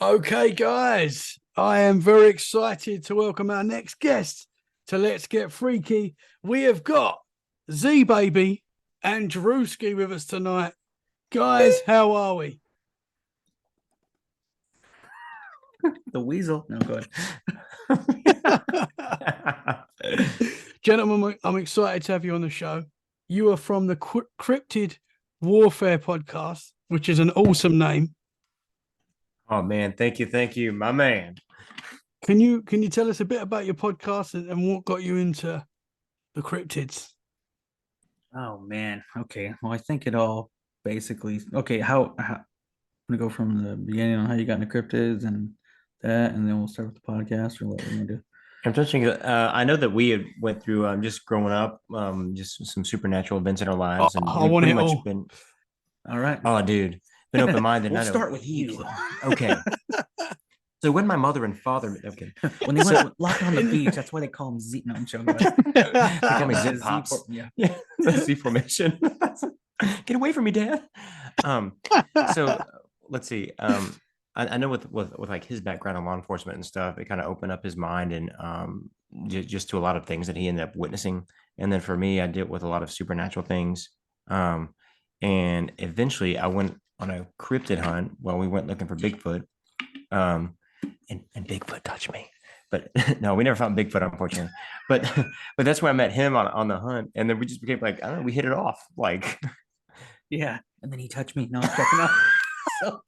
Okay, guys, I am very excited to welcome our next guest to Let's Get Freaky. We have got Z Baby and Drewski with us tonight. Guys, how are we? The weasel. No, go ahead. Gentlemen, I'm excited to have you on the show. You are from the Cryptid Warfare podcast, which is an awesome name. Oh man, thank you, my man. Can you tell us a bit about your podcast and what got you into the cryptids? Oh man. Okay. Well, I think it all basically. Okay. How I'm gonna go from the beginning on how you got into cryptids and that, and then we'll start with the podcast or what we're gonna do. I'm touching. I know that we had went through just growing up, just some supernatural events in our lives, and I we've want pretty it much all. been. All right. Oh, dude, been open minded. We'll start with you. Okay. So when my mother and father, okay, When they went locked on the beach, that's why they call them Z. No, I'm joking. they call me Zip Z Pops. yeah. Yeah, the Z formation. Get away from me, Dad. So let's see. I know with like his background in law enforcement and stuff, it kind of opened up his mind and just to a lot of things that he ended up witnessing. And then for me, I dealt with a lot of supernatural things. And eventually, I went on a cryptid hunt while we went looking for Bigfoot. And Bigfoot touched me. But no, we never found Bigfoot, unfortunately. But but that's where I met him on the hunt, and then we just became like, I don't know, we hit it off. Like, Yeah. And then he touched me. No, I'm checking out. So,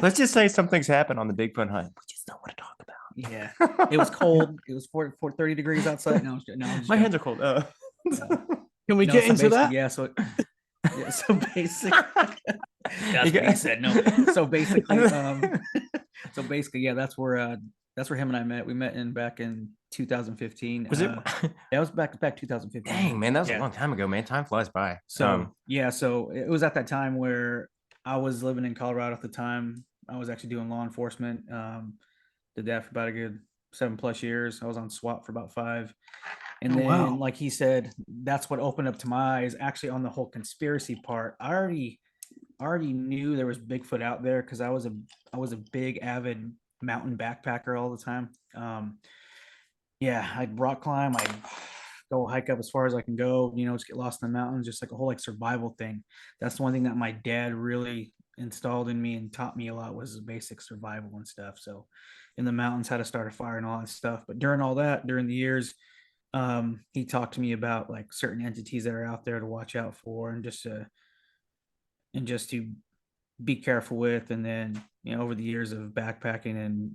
let's just say some things happened on the Bigfoot hunt. We just don't want to talk about. yeah. It was cold. It was 30 degrees outside. No, I'm just My hands are cold. Can we No, get so into that? Yeah. So basically, that's what he said. No. So basically, yeah, that's where him and I met. We met back in 2015. Was it? That was back 2015. Dang, man, that was a Yeah. long time ago, man. Time flies by. So yeah, so it was at that time where I was living in Colorado at the time. I was actually doing law enforcement. Did that for about a good 7+ years. I was on SWAT for about 5. And Oh, then, wow. like he said, that's what opened up to my eyes. Actually, on the whole conspiracy part, I already knew there was Bigfoot out there because I was a big avid mountain backpacker all the time. Yeah, I'd rock climb, I'd go hike up as far as I can go, just get lost in the mountains, just like a whole like survival thing. That's the one thing that my dad really installed in me and taught me a lot was basic survival and stuff. So in the mountains, how to start a fire and all that stuff. But during all that, during the years, he talked to me about like certain entities that are out there to watch out for and just to be careful with. And then, over the years of backpacking and,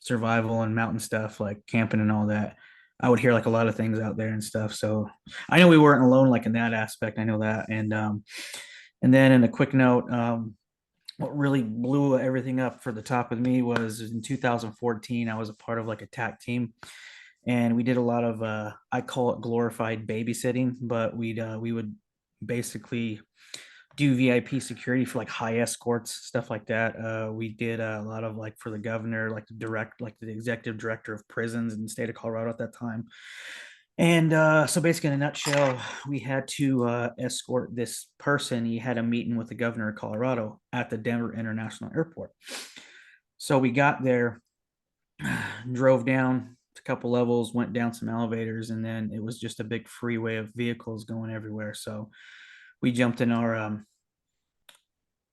survival and mountain stuff, like camping and all that, I would hear like a lot of things out there and stuff. So I know we weren't alone, like in that aspect. I know that. And then in a quick note, what really blew everything up for the top with me was in 2014, I was a part of like a TAC team, and we did a lot of I call it glorified babysitting, but we would basically do VIP security for like high escorts, stuff like that. We did a lot of like for the governor, like the executive director of prisons in the state of Colorado at that time. And so basically, in a nutshell, we had to escort this person. He had a meeting with the governor of Colorado at the Denver International Airport. So we got there, drove down a couple levels, went down some elevators, and then it was just a big freeway of vehicles going everywhere. So we jumped in our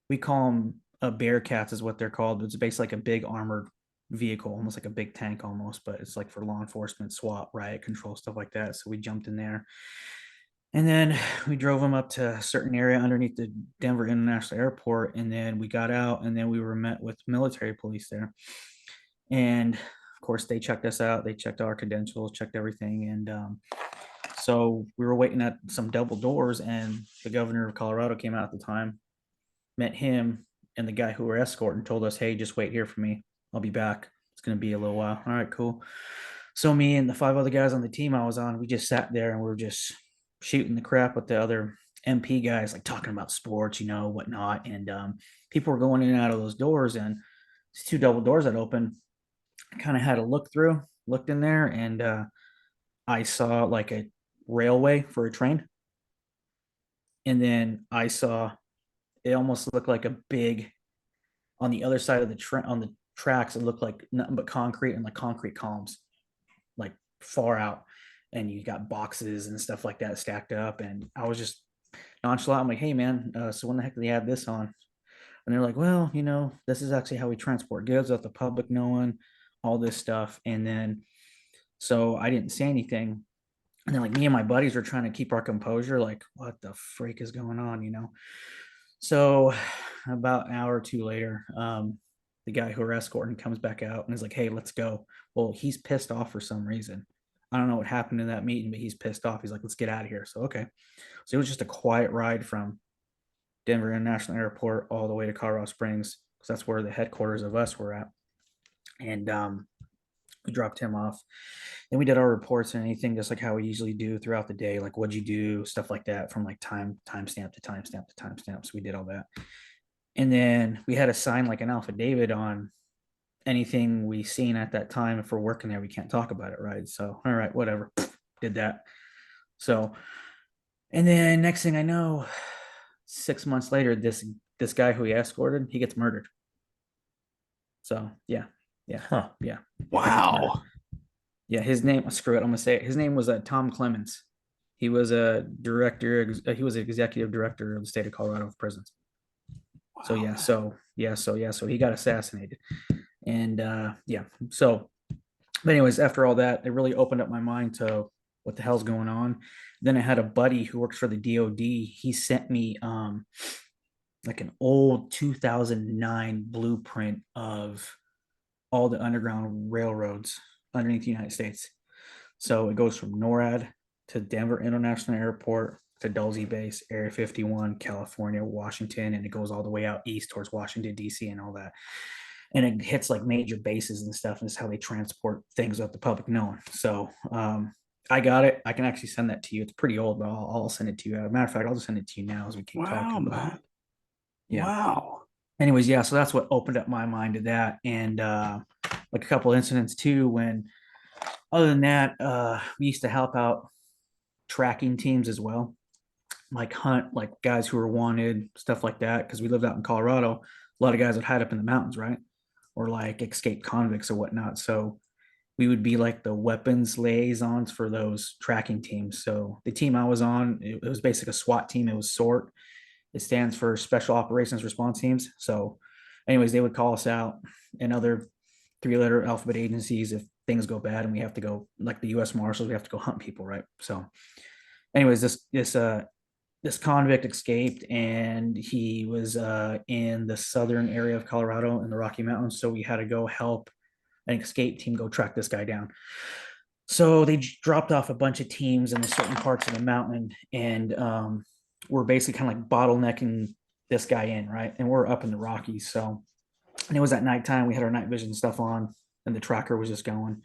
we call them bearcats is what they're called. It's basically like a big armored vehicle, almost like a big tank almost, but it's like for law enforcement, SWAT, riot control, stuff like that. So we jumped in there, and then we drove them up to a certain area underneath the Denver International Airport, and then we got out, and then we were met with military police there. And of course, they checked us out. They checked our credentials, checked everything, and so we were waiting at some double doors, and the governor of Colorado came out at the time, met him, and the guy who were escorting told us, "Hey, just wait here for me. I'll be back. It's gonna be a little while." All right, cool. So me and the 5 other guys on the team I was on, we just sat there and we were just shooting the crap with the other MP guys, like talking about sports, whatnot. And people were going in and out of those doors, and these 2 double doors that opened. I kind of had a looked in there, and I saw like a railway for a train. And then I saw it almost looked like a big, on the other side of on the tracks, it looked like nothing but concrete and like concrete columns, like far out. And you got boxes and stuff like that stacked up. And I was just nonchalant. I'm like, hey man, so when the heck do they have this on? And they're like, well, this is actually how we transport goods without the public knowing all this stuff. And then, so I didn't say anything. And then like me and my buddies were trying to keep our composure, like, what the freak is going on? So about an hour or two later, the guy who we're escorting comes back out and is like, hey, let's go. Well, he's pissed off for some reason. I don't know what happened in that meeting, but he's pissed off. He's like, let's get out of here. So, okay. So it was just a quiet ride from Denver International Airport all the way to Colorado Springs, because that's where the headquarters of us were at. And we dropped him off. Then we did our reports and anything just like how we usually do throughout the day, like what'd you do, stuff like that, from like timestamp to timestamp to timestamp. So we did all that. And then we had to sign like an affidavit on anything we seen at that time. If we're working there, we can't talk about it, right? So all right, whatever. Did that. So, and then next thing I know, 6 months later, this guy who he escorted, he gets murdered. So yeah. Huh. Yeah. Wow. Yeah, his name, screw it, I'm gonna say it. His name was Tom Clemens. He was a director, he was executive director of the state of Colorado of prisons. So yeah, so he got assassinated. And so but anyways, after all that, it really opened up my mind to what the hell's going on. Then I had a buddy who works for the DOD. He sent me like an old 2009 blueprint of all the underground railroads underneath the United States. So it goes from NORAD to Denver International Airport to Dulce Base, Area 51, California, Washington, and it goes all the way out east towards Washington, D.C. and all that. And it hits like major bases and stuff, and it's how they transport things without the public knowing. So I got it. I can actually send that to you. It's pretty old, but I'll send it to you. As a matter of fact, I'll just send it to you now as we keep talking. Man. Yeah. Wow. Anyways, yeah, so that's what opened up my mind to that. And like a couple of incidents too, when other than that, we used to help out tracking teams as well, like hunt like guys who were wanted, stuff like that, because we lived out in Colorado. A lot of guys would hide up in the mountains, right? Or like escaped convicts or whatnot. So we would be like the weapons liaisons for those tracking teams. So the team I was on, it was basically a SWAT team. It was SORT. It stands for Special Operations Response Teams. So anyways, they would call us out, and other 3-letter alphabet agencies if things go bad and we have to go, like the U.S. Marshals, we have to go hunt people, right? So anyways, this convict escaped, and he was in the southern area of Colorado in the Rocky Mountains. So we had to go help an escape team go track this guy down. So they dropped off a bunch of teams in the certain parts of the mountain, and we're basically kind of like bottlenecking this guy in, right? And we're up in the Rockies. So, and it was at nighttime. We had our night vision stuff on, and the tracker was just going.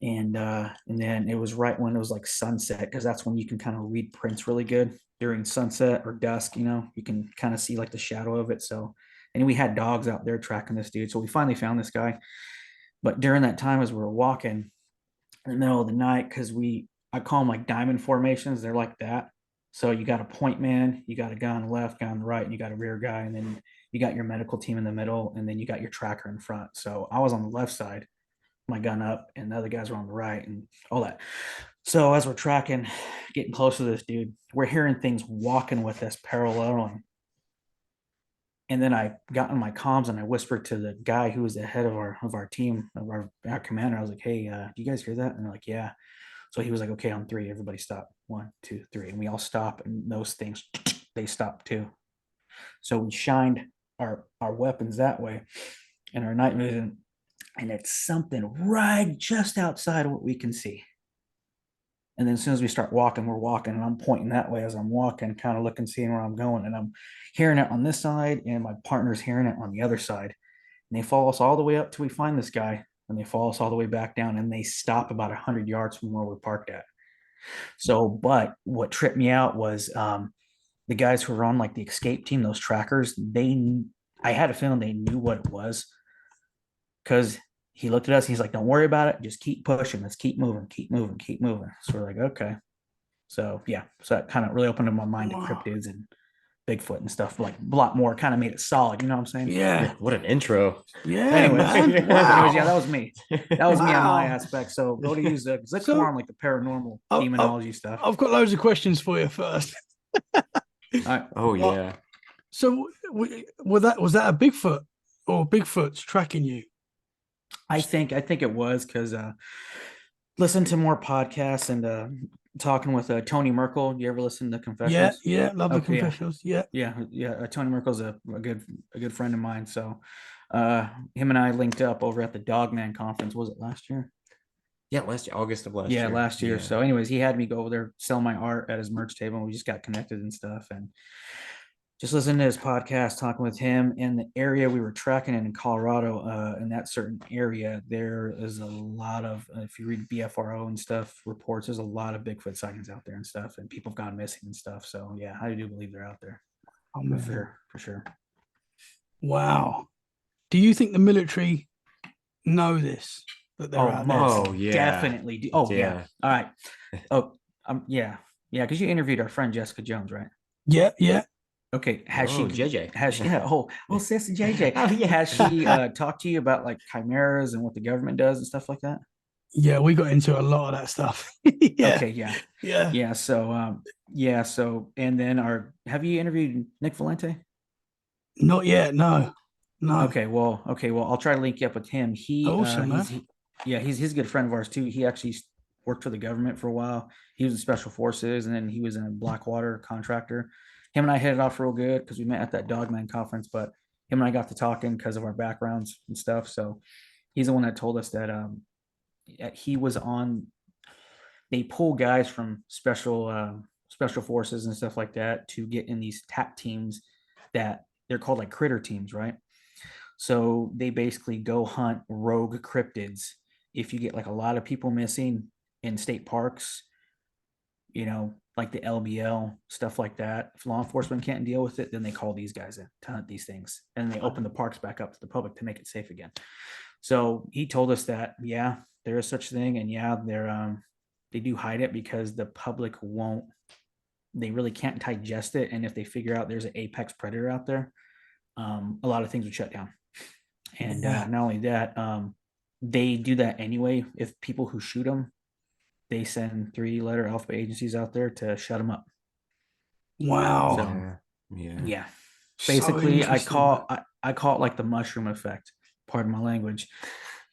And then it was right when it was like sunset, because that's when you can kind of read prints really good during sunset or dusk. You can kind of see like the shadow of it. So, and we had dogs out there tracking this dude. So we finally found this guy. But during that time, as we were walking in the middle of the night, because I call them like diamond formations. They're like that. So you got a point man, you got a guy on the left, guy on the right, and you got a rear guy, and then you got your medical team in the middle, and then you got your tracker in front. So I was on the left side, my gun up, and the other guys were on the right, and all that. So as we're tracking, getting close to this dude, we're hearing things walking with us, paralleling. And then I got on my comms and I whispered to the guy who was the head of our team, of our commander. I was like, "Hey, do you guys hear that?" And they're like, "Yeah." So he was like, "Okay, on 3, everybody stop. 1, 2, 3." And we all stop, and those things, they stopped too. So we shined our weapons that way and our night vision, and it's something right just outside of what we can see. And then as soon as we start walking, we're walking, and I'm pointing that way as I'm walking, kind of looking, seeing where I'm going. And I'm hearing it on this side, and my partner's hearing it on the other side. And they follow us all the way up till we find this guy, and they follow us all the way back down, and they stop about 100 yards from where we're parked at. So, but what tripped me out was the guys who were on like the escape team, those trackers, I had a feeling they knew what it was, because he looked at us, he's like, "Don't worry about it, just keep pushing, let's keep moving, keep moving, keep moving." So we're like, okay. So yeah, so that kind of really opened up my mind to cryptids and Bigfoot and stuff, like a lot more, kind of made it solid. You know what I'm saying? Yeah. What an intro. Yeah, Anyways, man. Wow. anyways, yeah, that was me. That was me on my Wow. aspect. So go to use Zook. Zook's So- more on like the paranormal demonology stuff. I've got loads of questions for you first. All right. Oh What? yeah. So was that a Bigfoot or Bigfoot's tracking you? I think it was because listen to more podcasts and talking with Tony Merkel. You ever listen to Yeah, Confessions? yeah, love the Okay, yeah. confessionals. Yeah. Yeah. Tony Merkel's a good friend of mine. So him and I linked up over at the Dogman conference. Was it last year? Yeah, August of last year. Yeah, last year. Yeah. So, anyways, he had me go over there sell my art at his merch table, and we just got connected and stuff. And just listening to his podcast, talking with him in the area we were tracking in Colorado, in that certain area, there is a lot of, if you read BFRO and stuff reports, there's a lot of Bigfoot sightings out there and stuff, and people have gone missing and stuff. So, yeah, I do believe they're out there. Oh, For man. sure. For sure. Wow. Do you think the military know this, that they're out there? most Oh, yeah. definitely. Oh, yeah. Yeah. All right. Oh, yeah. Yeah. Because you interviewed our friend Jessica Jones, right? Yeah, yeah. Okay, has Oh, she JJ. has she sis and JJ. Oh, yeah. Has she talked to you about like chimeras and what the government does and stuff like that? Yeah, we got into a lot of that stuff. Yeah. Okay, yeah. Yeah. So and then have you interviewed Nick Valente? Not yet, no. Okay, well, I'll try to link you up with him. Awesome, He's a good friend of ours too. He actually worked for the government for a while. He was in special forces, and then he was in a Blackwater contractor. Him and I hit it off real good because we met at that Dogman conference, but him and I got to talking because of our backgrounds and stuff. So he's the one that told us that he was on, they pull guys from special forces and stuff like that to get in these TAP teams that they're called like critter teams, right? So they basically go hunt rogue cryptids. If you get like a lot of people missing in state parks, like the LBL, stuff like that. If law enforcement can't deal with it, then they call these guys in to hunt these things. And they open the parks back up to the public to make it safe again. So he told us that, yeah, there is such thing. And yeah, they do hide it because the public they really can't digest it. And if they figure out there's an apex predator out there, a lot of things would shut down. And not only that, they do that anyway. If people who shoot them, they send 3-letter alphabet agencies out there to shut them up. Wow. So, yeah. So Basically, I interesting. call it like the mushroom effect. Pardon my language.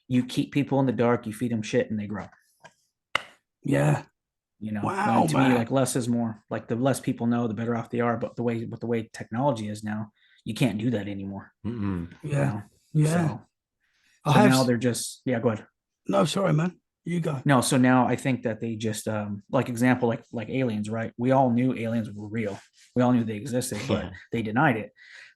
You keep people in the dark, you feed them shit, and they grow. Yeah. Wow, to man. me, like less is more. Like the less people know, the better off they are. But the way technology is now, you can't do that anymore. Yeah. So I have now they're just go ahead. No, sorry, man. You go. No, so now I think that they just like example, like aliens, right? We all knew aliens were real. We all knew they existed, but they denied it.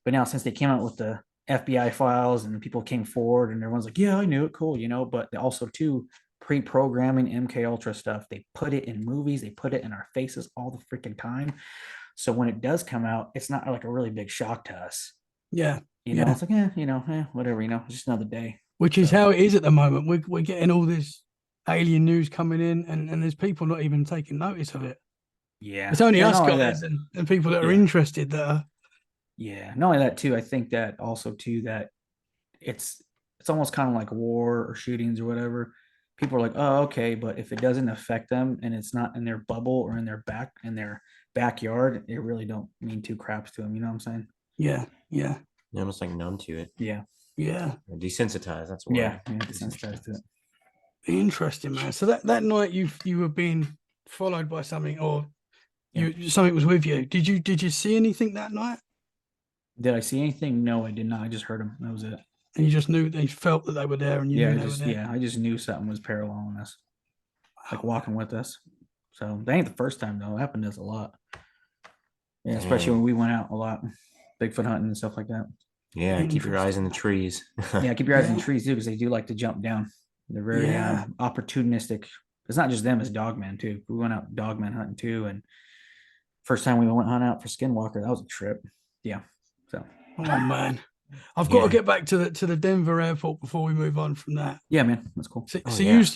But now since they came out with the FBI files and people came forward and everyone's like, yeah, I knew it, cool, but they also too pre-programming MK Ultra stuff. They put it in movies, they put it in our faces all the freaking time. So when it does come out, it's not like a really big shock to us. Yeah. It's like, whatever, it's just another day. Which is how it is at the moment. We're getting all this alien news coming in, and there's people not even taking notice of it. Yeah. It's only us not only guys and people that are interested that are. Yeah. Not only that too, I think that also too that it's almost kind of like war or shootings or whatever. People are like, oh, okay, but if it doesn't affect them and it's not in their bubble or in their backyard, it really don't mean two craps to them. You know what I'm saying? Yeah. You're almost like numb to it. Yeah. Or desensitized. That's what. Yeah. Desensitized to it. Interesting, man. So that night you were being followed by something, or something was with you. Did you see anything that night? Did I see anything? No, I did not. I just heard them. That was it. And you just knew they felt that they were there, and you knew they were there. I just knew something was paralleling us, like walking with us. So that ain't the first time though. It happened to us a lot. Yeah, especially when we went out a lot, Bigfoot hunting and stuff like that. Yeah, keep your eyes in the trees. Yeah, keep your eyes in the trees too, because they do like to jump down. They're very opportunistic. It's not just them; it's dogmen too. We went out dogman hunting too, and first time we went hunting out for skinwalker, that was a trip. Yeah. So. Oh man, I've got to get back to the Denver airport before we move on from that. Yeah, man, that's cool. So,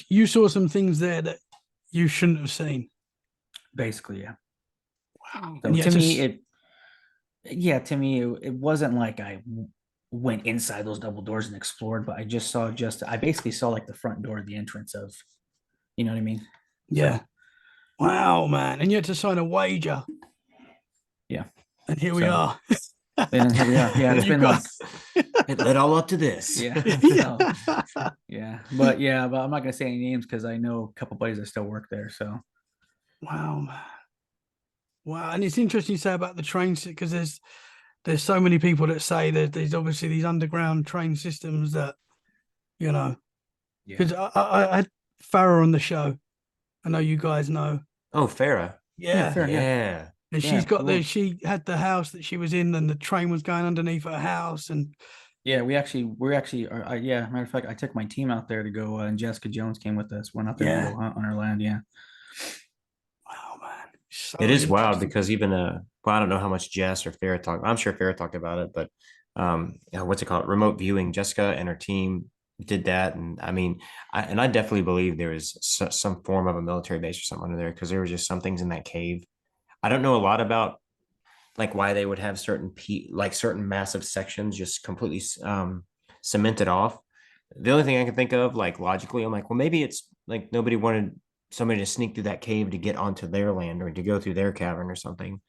you saw some things there that you shouldn't have seen. Basically, yeah. Wow. So to me, yeah, to me, it wasn't like I went inside those double doors and explored, but I basically saw like the front door, the entrance of, you know what I mean? Yeah. So, Wow, man. And you had to sign a wager. yeah. And here we So, are. And then here we are. Yeah, it's You been got- like, It led all up to this. yeah. So, but I'm not gonna say any names because I know a couple buddies that still work there. So, Wow, man. Wow. And it's interesting you say about the train because there's so many people that say that there's obviously these underground train systems that, you know, yeah. because I had Farah on the show. I know you guys know. Oh, Farah. Yeah. fair, yeah. Yeah. And Yeah, she's got well- she had the house that she was in and the train was going underneath her house. And Yeah, we're actually, yeah. Matter of fact, I took my team out there to go, and Jessica Jones came with us. Went out there to go hunt on her land. Yeah. wow, man. So It is wild interesting. because even well, I don't know how much Jess or Farrah talked. I'm sure Farrah talked about it, but what's it called? Remote viewing. Jessica and her team did that, and I mean, I definitely believe there is some form of a military base or something under there because there was just some things in that cave. I don't know a lot about like why they would have certain massive sections just completely cemented off. The only thing I can think of, like logically, I'm like, well, maybe it's like nobody wanted somebody to sneak through that cave to get onto their land or to go through their cavern or something.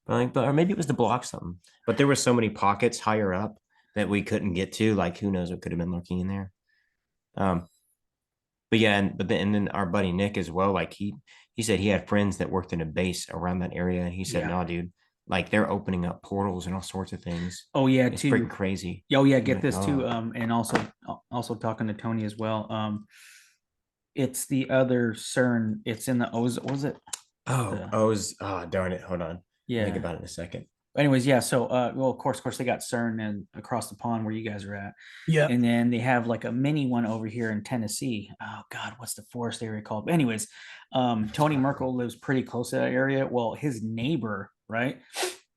But or maybe it was to block something. But there were so many pockets higher up that we couldn't get to. Like who knows what could have been lurking in there. Um, but yeah, and then our buddy Nick as well. Like he said he had friends that worked in a base around that area, and he said, Yeah. "No, dude, like they're opening up portals and all sorts of things. Oh yeah, It's too. freaking crazy." Oh yeah, I'm get like, this too. "Oh." And also talking to Tony as well. It's the other CERN. It's in the Oz. What was it? Oh, darn it. Hold on. I'll Yeah. think about it in a second. Anyways, yeah. So, well, of course, they got CERN and across the pond where you guys are at. Yeah. And then they have like a mini one over here in Tennessee. Oh God, what's the forest area called? But anyways, Tony Merkel lives pretty close to that area. Well, his neighbor, right?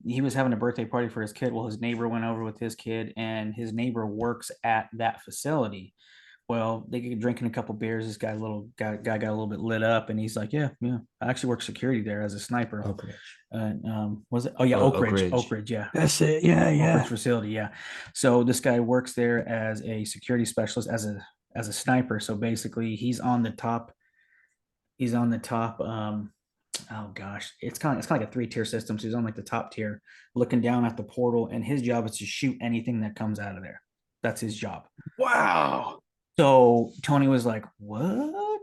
He was having a birthday party for his kid. Well, his neighbor went over with his kid, and his neighbor works at that facility. Well, they get drinking a couple beers. This guy got a little bit lit up, and he's like, "Yeah, I actually work security there as a sniper." Oak Ridge. Was it? Oh yeah, Oak Ridge. Oak Ridge. Yeah. That's it. Yeah, Oak yeah. Ridge facility, yeah. So this guy works there as a security specialist, as a sniper. So basically, he's on the top. He's on the top. Oh gosh, it's kind of like a 3-tier system. So he's on like the top tier, looking down at the portal, and his job is to shoot anything that comes out of there. That's his job. Wow. So Tony was like, "What?"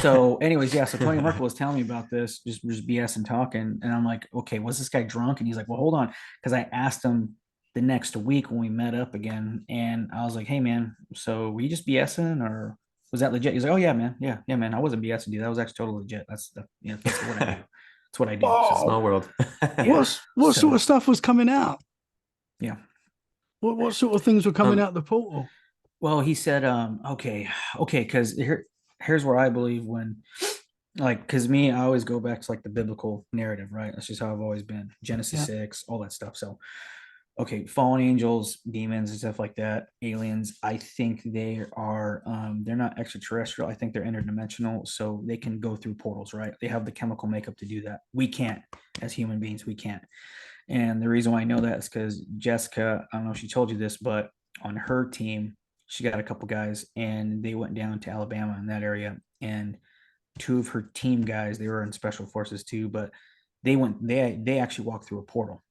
So, anyways, yeah. So Tony Merkel was telling me about this, just BS and talking, and I'm like, "Okay, was this guy drunk?" And he's like, "Well, hold on," because I asked him the next week when we met up again, and I was like, "Hey, man, so were you just BSing or was that legit?" He's like, "Oh yeah, man, yeah, man, I wasn't BSing, dude. That was actually totally legit. That's basically what I do. That's what I do." Oh. Small world. What sort of stuff was coming out? Yeah. What sort of things were coming out the portal? Well, he said, okay, because here's where I believe when, like, because me, I always go back to like the biblical narrative, right? That's just how I've always been. Genesis 6, all that stuff. So, okay, fallen angels, demons, and stuff like that, aliens. I think they are, they're not extraterrestrial. I think they're interdimensional, so they can go through portals, right? They have the chemical makeup to do that. We can't, as human beings, we can't. And the reason why I know that is because Jessica, I don't know if she told you this, but on her team, she got a couple guys and they went down to Alabama in that area. And 2 of her team guys, they were in special forces too, but they actually walked through a portal.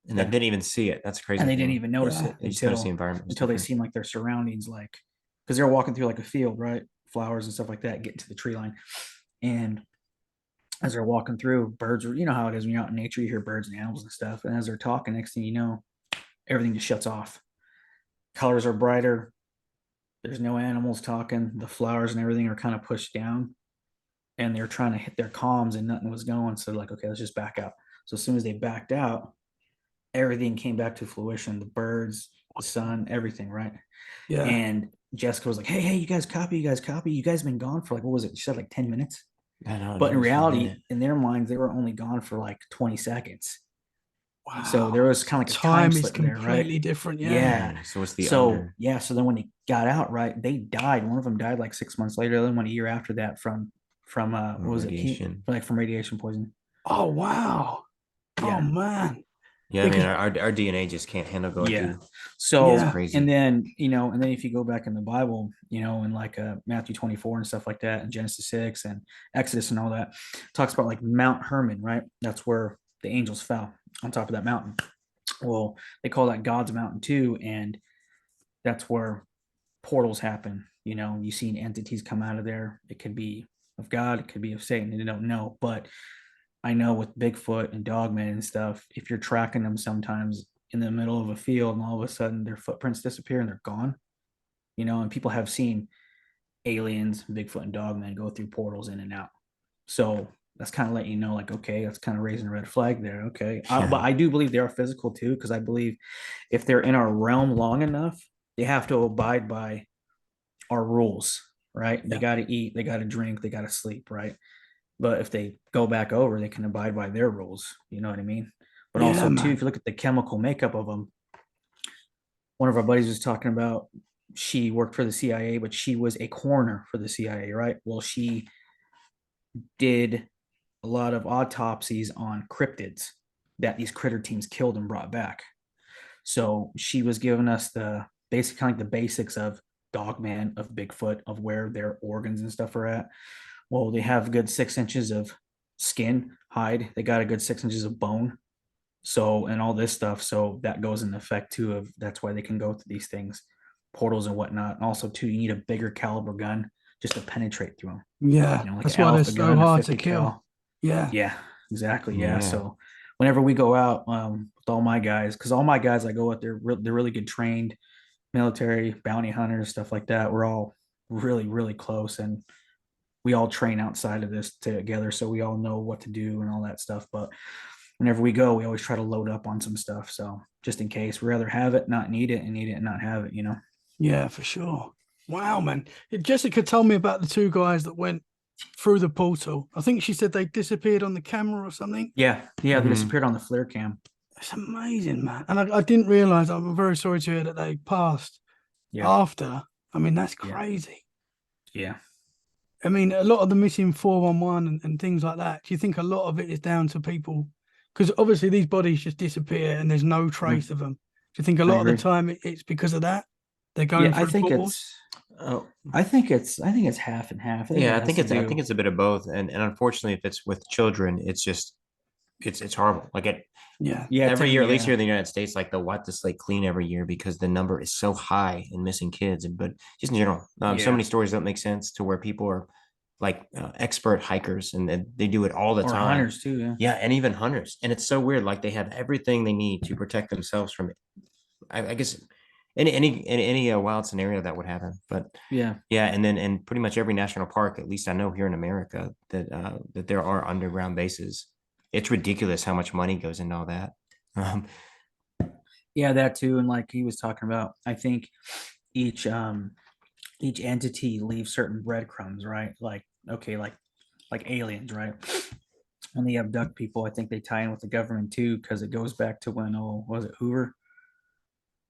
And they didn't even see it. That's crazy. And they didn't even notice it They just noticed the environment until they seen like their surroundings, like because they're walking through like a field, right? Flowers and stuff like that, getting to the tree line. And as they're walking through, birds are, you know how it is when you're out in nature, you hear birds and animals and stuff. And as they're talking, next thing you know, everything just shuts off. Colors are brighter. There's no animals talking. The flowers and everything are kind of pushed down. And they're trying to hit their comms and nothing was going. So like, okay, let's just back out. So as soon as they backed out, everything came back to fruition. The birds, the sun, everything, right? Yeah. And Jessica was like, hey, you guys copy. You guys been gone for like, what was it? She said like 10 minutes. I know. But in reality, in their minds, they were only gone for like 20 seconds. Wow. So there was kind of like a time is slip there, completely right? different. Yeah. So what's the So then when they got out, right, they died. One of them died like 6 months later. The other one a year after that from what was radiation. it? Like from radiation poisoning. Oh wow. Yeah. Oh man. Yeah, I mean, Because our DNA just can't handle going Yeah. through. So, Yeah. Crazy. and then, and then if you go back in the Bible, in like Matthew 24 and stuff like that, and Genesis 6 and Exodus and all that, talks about like Mount Hermon, right? That's where the angels fell on top of that mountain. Well, they call that God's mountain too. And that's where portals happen. You've seen entities come out of there. It could be of God, it could be of Satan. You don't know. But I know with Bigfoot and Dogman and stuff, if you're tracking them sometimes in the middle of a field and all of a sudden their footprints disappear and they're gone, and people have seen aliens, Bigfoot and Dogman go through portals in and out. So that's kind of let you know, like, okay, that's kind of raising a red flag there. Okay. But I do believe they are physical too, because I believe if they're in our realm long enough, they have to abide by our rules, right? They Yeah. got to eat, they got to drink, they got to sleep, right? But if they go back over, they can abide by their rules. You know what I mean? But Yeah, also, too, man. if you look at the chemical makeup of them, one of our buddies was talking about she worked for the CIA, but she was a coroner for the CIA, right? Well, she did a lot of autopsies on cryptids that these critter teams killed and brought back. So she was giving us the basic, kind of like the basics of Dogman, of Bigfoot, of where their organs and stuff are at. Well, they have good 6 inches of skin, hide. They got a good 6 inches of bone. So, and all this stuff. So that goes in effect too. Of that's why they can go through these things, portals and whatnot. And also, too, you need a bigger caliber gun just to penetrate through them. Yeah. Like That's an why they're alpha so gun, a hard to 50 kill. cal. Yeah. Yeah, exactly. Yeah. Yeah. So whenever we go out with all my guys, because all my guys I go out, they're really good trained military bounty hunters, stuff like that. We're all really, really close, and we all train outside of this together, so we all know what to do and all that stuff. But whenever we go, we always try to load up on some stuff. So just in case, we rather have it, not need it, and need it and not have it. Yeah, for sure. Wow, man. Jessica told me about the two guys that went through the portal. I think she said they disappeared on the camera or something. Yeah, they Mhm. disappeared on the FLIR cam. It's amazing, man. And I didn't realize. I'm very sorry to hear that they passed Yeah, after. I mean, that's Yeah. crazy. yeah. I mean, a lot of the missing 411 and things like that. Do you think a lot of it is down to people? Because obviously these bodies just disappear and there's no trace of them. Do you think a I lot of the agree. time it's because of that? They're going Yeah, I through think portals? Oh, I think it's half and half. I think yeah, it has to I do. think it's a bit of both. And unfortunately, if it's with children, it's just it's horrible. Like Yeah. Yeah, every year, at least yeah. here in the United States, like they'll wipe the slate clean every year because the number is so high in missing kids. But just in general, so Yeah. many stories don't make sense to where people are like expert hikers and they do it all the Or time. hunters too. Yeah. Yeah, and even hunters. And it's so weird. Like they have everything they need to protect themselves from, I guess, any wild scenario that would happen. But Yeah. yeah, and then in pretty much every national park, at least I know here in America, that there are underground bases. It's ridiculous how much money goes into all that. Um, Yeah, that too. And like he was talking about, I think each each entity leaves certain breadcrumbs, right? Like, okay, like aliens, right? When they abduct people, I think they tie in with the government too, because it goes back to when, was it Hoover?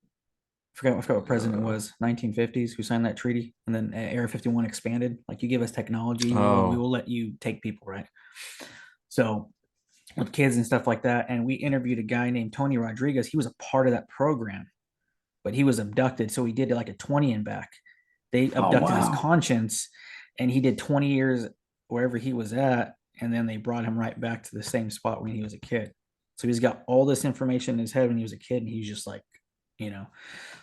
I forgot what president it was, 1950s, who signed that treaty, and then Area 51 expanded. Like, you give us technology, we will let you take people, right? So with kids and stuff like that, and we interviewed a guy named Tony Rodriguez. He was a part of that program, but he was abducted, so he did like a 20 and back. They abducted his wow. conscience, and he did 20 years wherever he was at, and then they brought him right back to the same spot when he was a kid. So he's got all this information in his head when he was a kid, and he's just like, you know.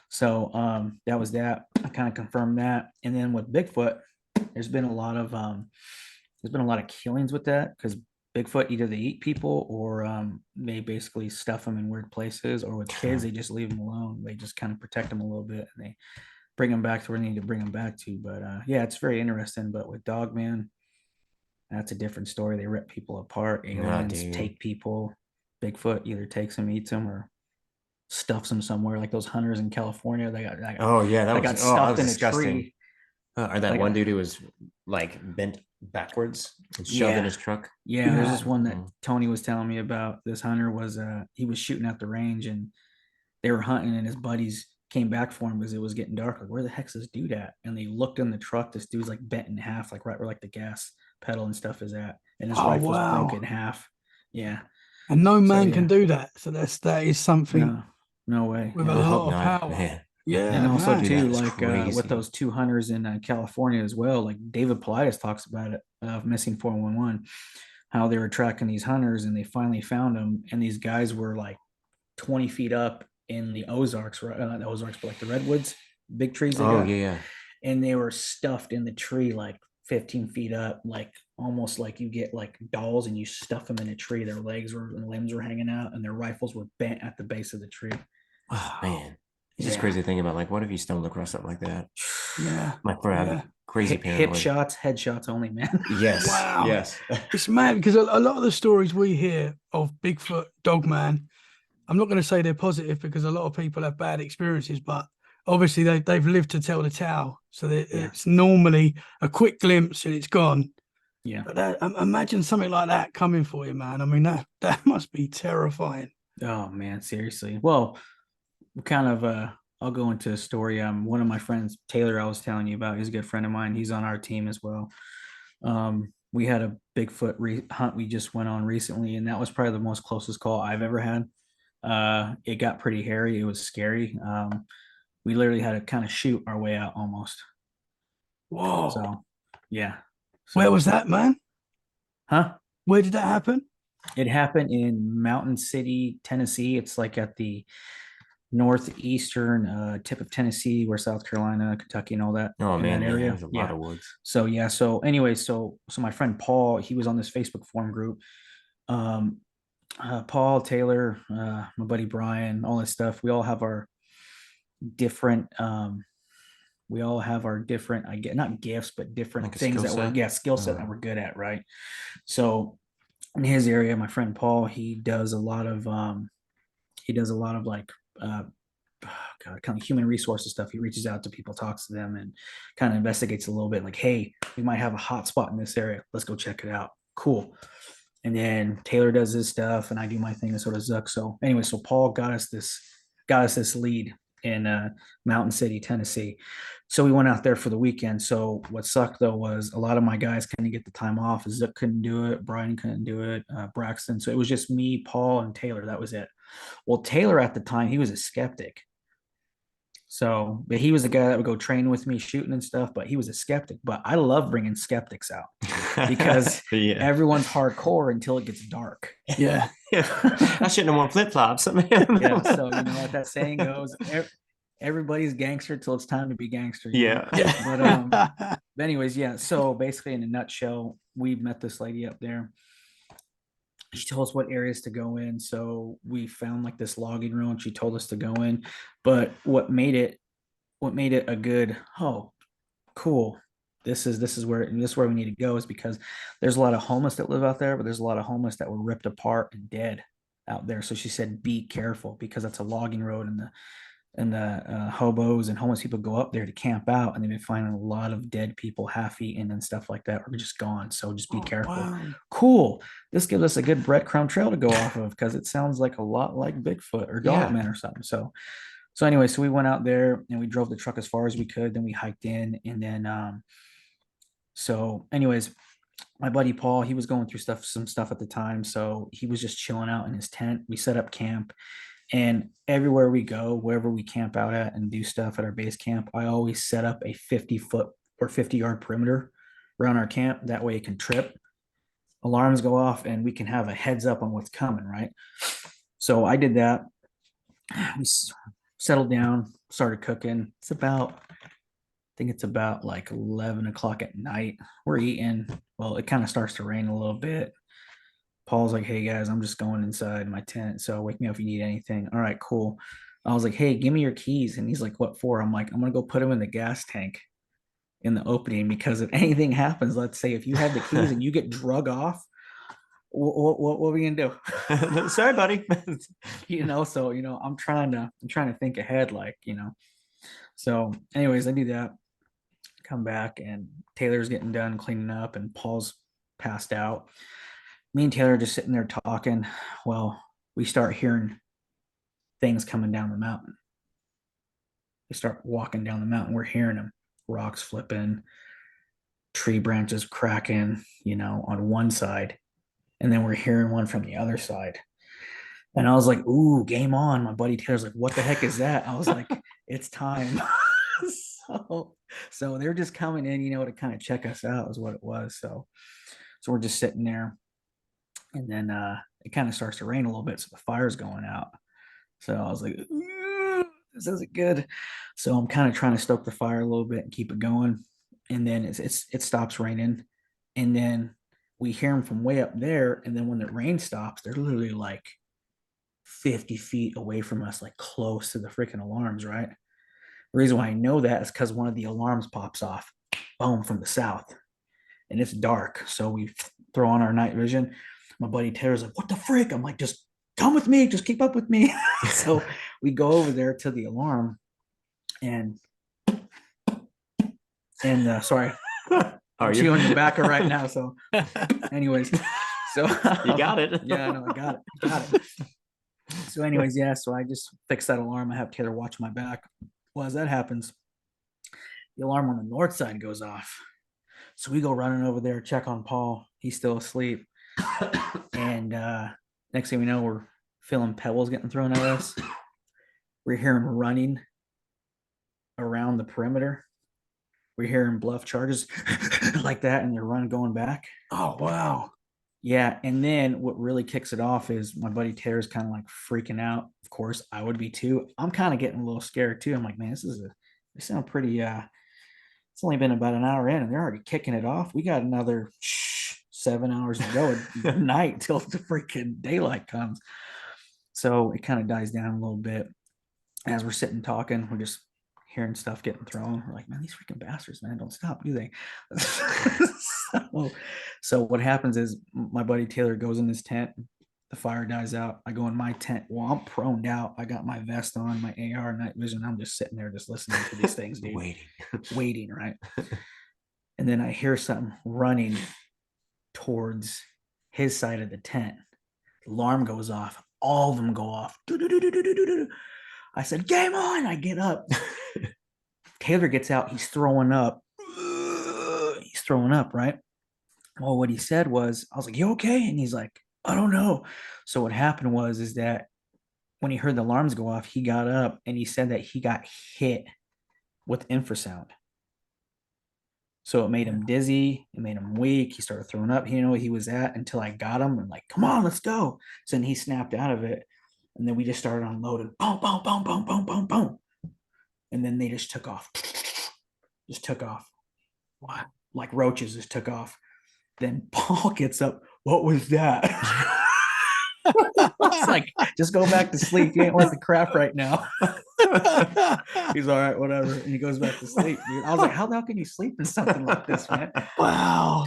So that was that. I kind of confirmed that. And then with Bigfoot, there's been a lot of killings with that, because Bigfoot, either they eat people or they basically stuff them in weird places, or with kids they just leave them alone. They just kind of protect them a little bit, and they bring them back to where they need to bring them back to. But yeah, it's very interesting. But with Dogman, that's a different story. They rip people apart. Aliens take people. Bigfoot either takes them, eats them, or stuffs them somewhere. Like those hunters in California, they got oh yeah, that got stuffed in disgusting. a tree. Or that Like one dude who was like bent backwards and shoved in his truck. Yeah, there's this Yeah. one that Tony was telling me about. This hunter was he was shooting at the range, and they were hunting, and his buddies came back for him because it was getting dark. Like, where the heck's this dude at? And they looked in the truck. This dude's like bent in half, like right where like the gas pedal and stuff is at, and his Oh, rifle's wow. broke in half. Yeah. And no So, man can yeah. do that. So that is something No, no way. with Yeah. a I hope lot of not, power. man. Yeah, And also man. Dude, that too, is like with crazy. those two hunters in California as well, like David Politis talks about it, missing 411, how they were tracking these hunters and they finally found them, and these guys were like 20 feet up in the Ozarks, right? Not the Ozarks, but like the redwoods, big trees they Oh got, yeah. and they were stuffed in the tree like 15 feet up, like almost like you get like dolls and you stuff them in a tree. Their legs were and limbs were hanging out, and their rifles were bent at the base of the tree. Oh man. It's just Yeah. crazy to think about. Like, what if you stumbled across something like that? Yeah. Like, bro, I'm Yeah. crazy Hip paranoid. shots, headshots only, man. Yes. Wow. Yes. It's mad because a lot of the stories we hear of Bigfoot Dogman, I'm not going to say they're positive because a lot of people have bad experiences, but obviously they've lived to tell the tale. So it's normally a quick glimpse and it's gone. Yeah. But imagine something like that coming for you, man. I mean, that must be terrifying. Oh man, seriously. Well, kind of I'll go into a story. One of my friends, Taylor, I was telling you about, he's a good friend of mine. He's on our team as well. We had a Bigfoot hunt we just went on recently, and that was probably the most closest call I've ever had. It got pretty hairy. It was scary. We literally had to kind of shoot our way out almost. Whoa. So, yeah. Where was that, man? Huh? Where did that happen? It happened in Mountain City, Tennessee. It's like at the northeastern tip of Tennessee, where South Carolina, Kentucky, and all that Oh in man, that yeah, area. there's a lot of woods. So yeah. So anyway, so my friend Paul, he was on this Facebook forum group. Um, Paul, Taylor, my buddy Brian, all this stuff. We all have our different. I get not gifts, but different Like a things skill that set? skill set that we're good at, right? So in his area, my friend Paul, he does a lot of like kind of human resources stuff. He reaches out to people, talks to them, and kind of investigates a little bit. Like, hey, we might have a hot spot in this area. Let's go check it out. Cool. And then Taylor does his stuff, and I do my thing, and sort of Zook. So anyway, so Paul got us this lead in Mountain City, Tennessee. So we went out there for the weekend. So what sucked though was a lot of my guys couldn't get the time off. Zook couldn't do it. Brian couldn't do it. Braxton. So it was just me, Paul, and Taylor. That was it. Well, Taylor at the time, he was a skeptic. So, but he was the guy that would go train with me shooting and stuff, but he was a skeptic. But I love bringing skeptics out because everyone's hardcore until it gets dark. Yeah. I shouldn't have worn flip-flops. Yeah. So, you know what that saying goes, everybody's gangster till it's time to be gangster. Yeah. But anyways, yeah. So basically in a nutshell, we met this lady up there. She told us what areas to go in. So we found like this logging road. She told us to go in, but what made it a good, oh, cool. This is where we need to go, is because there's a lot of homeless that live out there, but there's a lot of homeless that were ripped apart and dead out there. So she said, be careful, because that's a logging road, and the hobos and homeless people go up there to camp out, and they've been finding a lot of dead people, half eaten and stuff like that, or just gone. So just be careful. Wow. Cool. This gives us a good breadcrumb trail to go off of, because it sounds like a lot like Bigfoot or Dogman or something. So anyway, so we went out there and we drove the truck as far as we could. Then we hiked in, and then so anyways, my buddy Paul, he was going through some stuff at the time, so he was just chilling out in his tent. We set up camp. And everywhere we go, wherever we camp out at and do stuff at our base camp, I always set up a 50-foot or 50-yard perimeter around our camp. That way it can trip. Alarms go off and we can have a heads up on what's coming, right? So I did that. We settled down, started cooking. I think it's about like 11 o'clock at night. We're eating. Well, it kind of starts to rain a little bit. Paul's like, hey guys, I'm just going inside my tent, so wake me up if you need anything. All right, cool. I was like, hey, give me your keys. And he's like, what for? I'm like, I'm gonna go put them in the gas tank in the opening, because if anything happens, let's say if you have the keys and you get drug off, what are we gonna do? Sorry, buddy. So I'm trying to think ahead, like, So anyways, I do that, come back, and Taylor's getting done cleaning up and Paul's passed out. Me and Taylor are just sitting there talking. Well, we start hearing things coming down the mountain. We start walking down the mountain. We're hearing them, rocks flipping, tree branches cracking, on one side. And then we're hearing one from the other side. And I was like, ooh, game on. My buddy Taylor's like, what the heck is that? I was like, it's time. so so they're just coming in, to kind of check us out is what it was. So we're just sitting there, and then it kind of starts to rain a little bit, so the fire's going out. So I was like, this isn't good. So I'm kind of trying to stoke the fire a little bit and keep it going. And then it stops raining. And then we hear them from way up there. And then when the rain stops, they're literally like 50 feet away from us, like close to the freaking alarms, right? The reason why I know that is because one of the alarms pops off, boom, from the south. And it's dark. So we throw on our night vision. My buddy Taylor's like, what the frick? I'm like, just come with me, just keep up with me. So we go over there to the alarm, and sorry, Are I'm you chewing tobacco right now. So, anyways, so You got it. Yeah, no, I got it. So, anyways, yeah. So I just fix that alarm. I have Taylor watch my back. Well, as that happens, the alarm on the north side goes off. So we go running over there, check on Paul. He's still asleep. And next thing we know, we're feeling pebbles getting thrown at us. We're hearing running around the perimeter. We're hearing bluff charges like that, and they're running going back. Oh, wow. Yeah. And then what really kicks it off is my buddy Taylor's kind of like freaking out. Of course, I would be too. I'm kind of getting a little scared too. I'm like, man, they sound pretty it's only been about an hour in and they're already kicking it off. We got another 7 hours to go at night till the freaking daylight comes. So it kind of dies down a little bit. As we're sitting talking, we're just hearing stuff getting thrown. We're like, man, these freaking bastards, man, don't stop, do they? so what happens is my buddy Taylor goes in his tent. The fire dies out. I go in my tent. Well, I'm proned out. I got my vest on, my AR night vision. I'm just sitting there, just listening to these things, dude. Waiting, right? And then I hear something running towards his side of the tent. Alarm goes off. All of them go off. I said, game on. I get up. Taylor gets out. He's throwing up. Right? Well, what he said was, I was like, you okay? And he's like, I don't know. So what happened is that when he heard the alarms go off, he got up and he said that he got hit with infrasound. So it made him dizzy. It made him weak. He started throwing up. He didn't know where he was at until I got him and like, come on, let's go. So then he snapped out of it. And then we just started unloading. Boom, boom, boom, boom, boom, boom, boom. And then they just took off. Just took off. Like roaches just took off. Then Paul gets up. What was that? It's like, just go back to sleep. You ain't worth the crap right now. He's all right, whatever. And he goes back to sleep. Dude. I was like, how the hell can you sleep in something like this, man? Wow.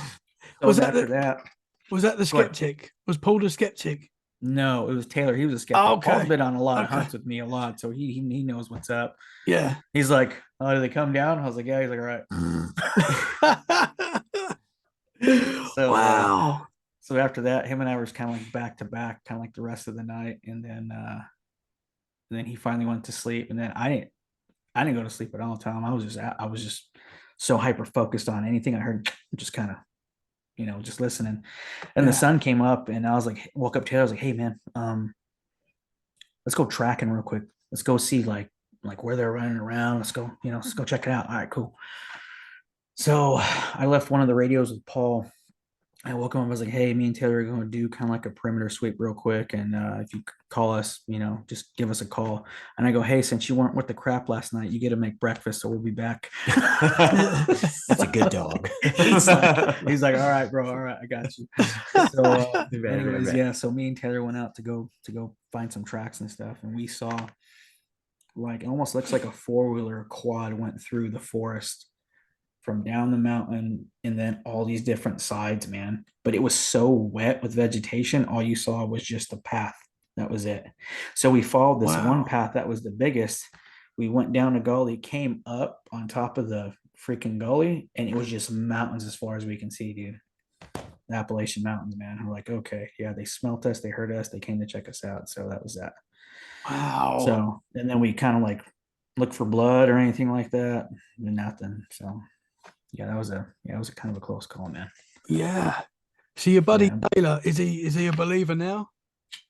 So was that the skeptic? Was Paul the skeptic? No, it was Taylor. He was a skeptic. Okay. Paul's been on a lot of hunts with me a lot, so he knows what's up. Yeah. He's like, oh, do they come down? I was like, yeah. He's like, all right. So wow. So after that, him and I were kind of like back to back, kind of like the rest of the night, and then he finally went to sleep, and then I didn't go to sleep at all. Tom, I was just so hyper focused on anything I heard, just kind of, just listening. And the sun came up, and I was like, woke up Taylor. I was like, hey man, let's go tracking real quick. Let's go see like where they're running around. Let's go check it out. All right, cool. So I left one of the radios with Paul. I woke him up. I was like, hey, me and Taylor are going to do kind of like a perimeter sweep real quick. And if you call us, just give us a call. And I go, hey, since you weren't with the crap last night, you get to make breakfast. So we'll be back. That's a good dog. he's like, all right, bro. All right. I got you. So anyways, yeah. So me and Taylor went out to go find some tracks and stuff. And we saw like, it almost looks like a 4-wheeler quad went through the forest from down the mountain and then all these different sides, man. But it was so wet with vegetation, all you saw was just a path. That was it. So we followed this one path that was the biggest. We went down a gully, came up on top of the freaking gully, and it was just mountains as far as we can see, dude. The Appalachian Mountains, man. I'm like, okay, yeah, they smelt us, they heard us, they came to check us out. So that was that. Wow. So, and then we kind of like looked for blood or anything like that, and nothing. So yeah, it was a kind of a close call, man. Yeah. So your buddy Taylor, is he a believer now?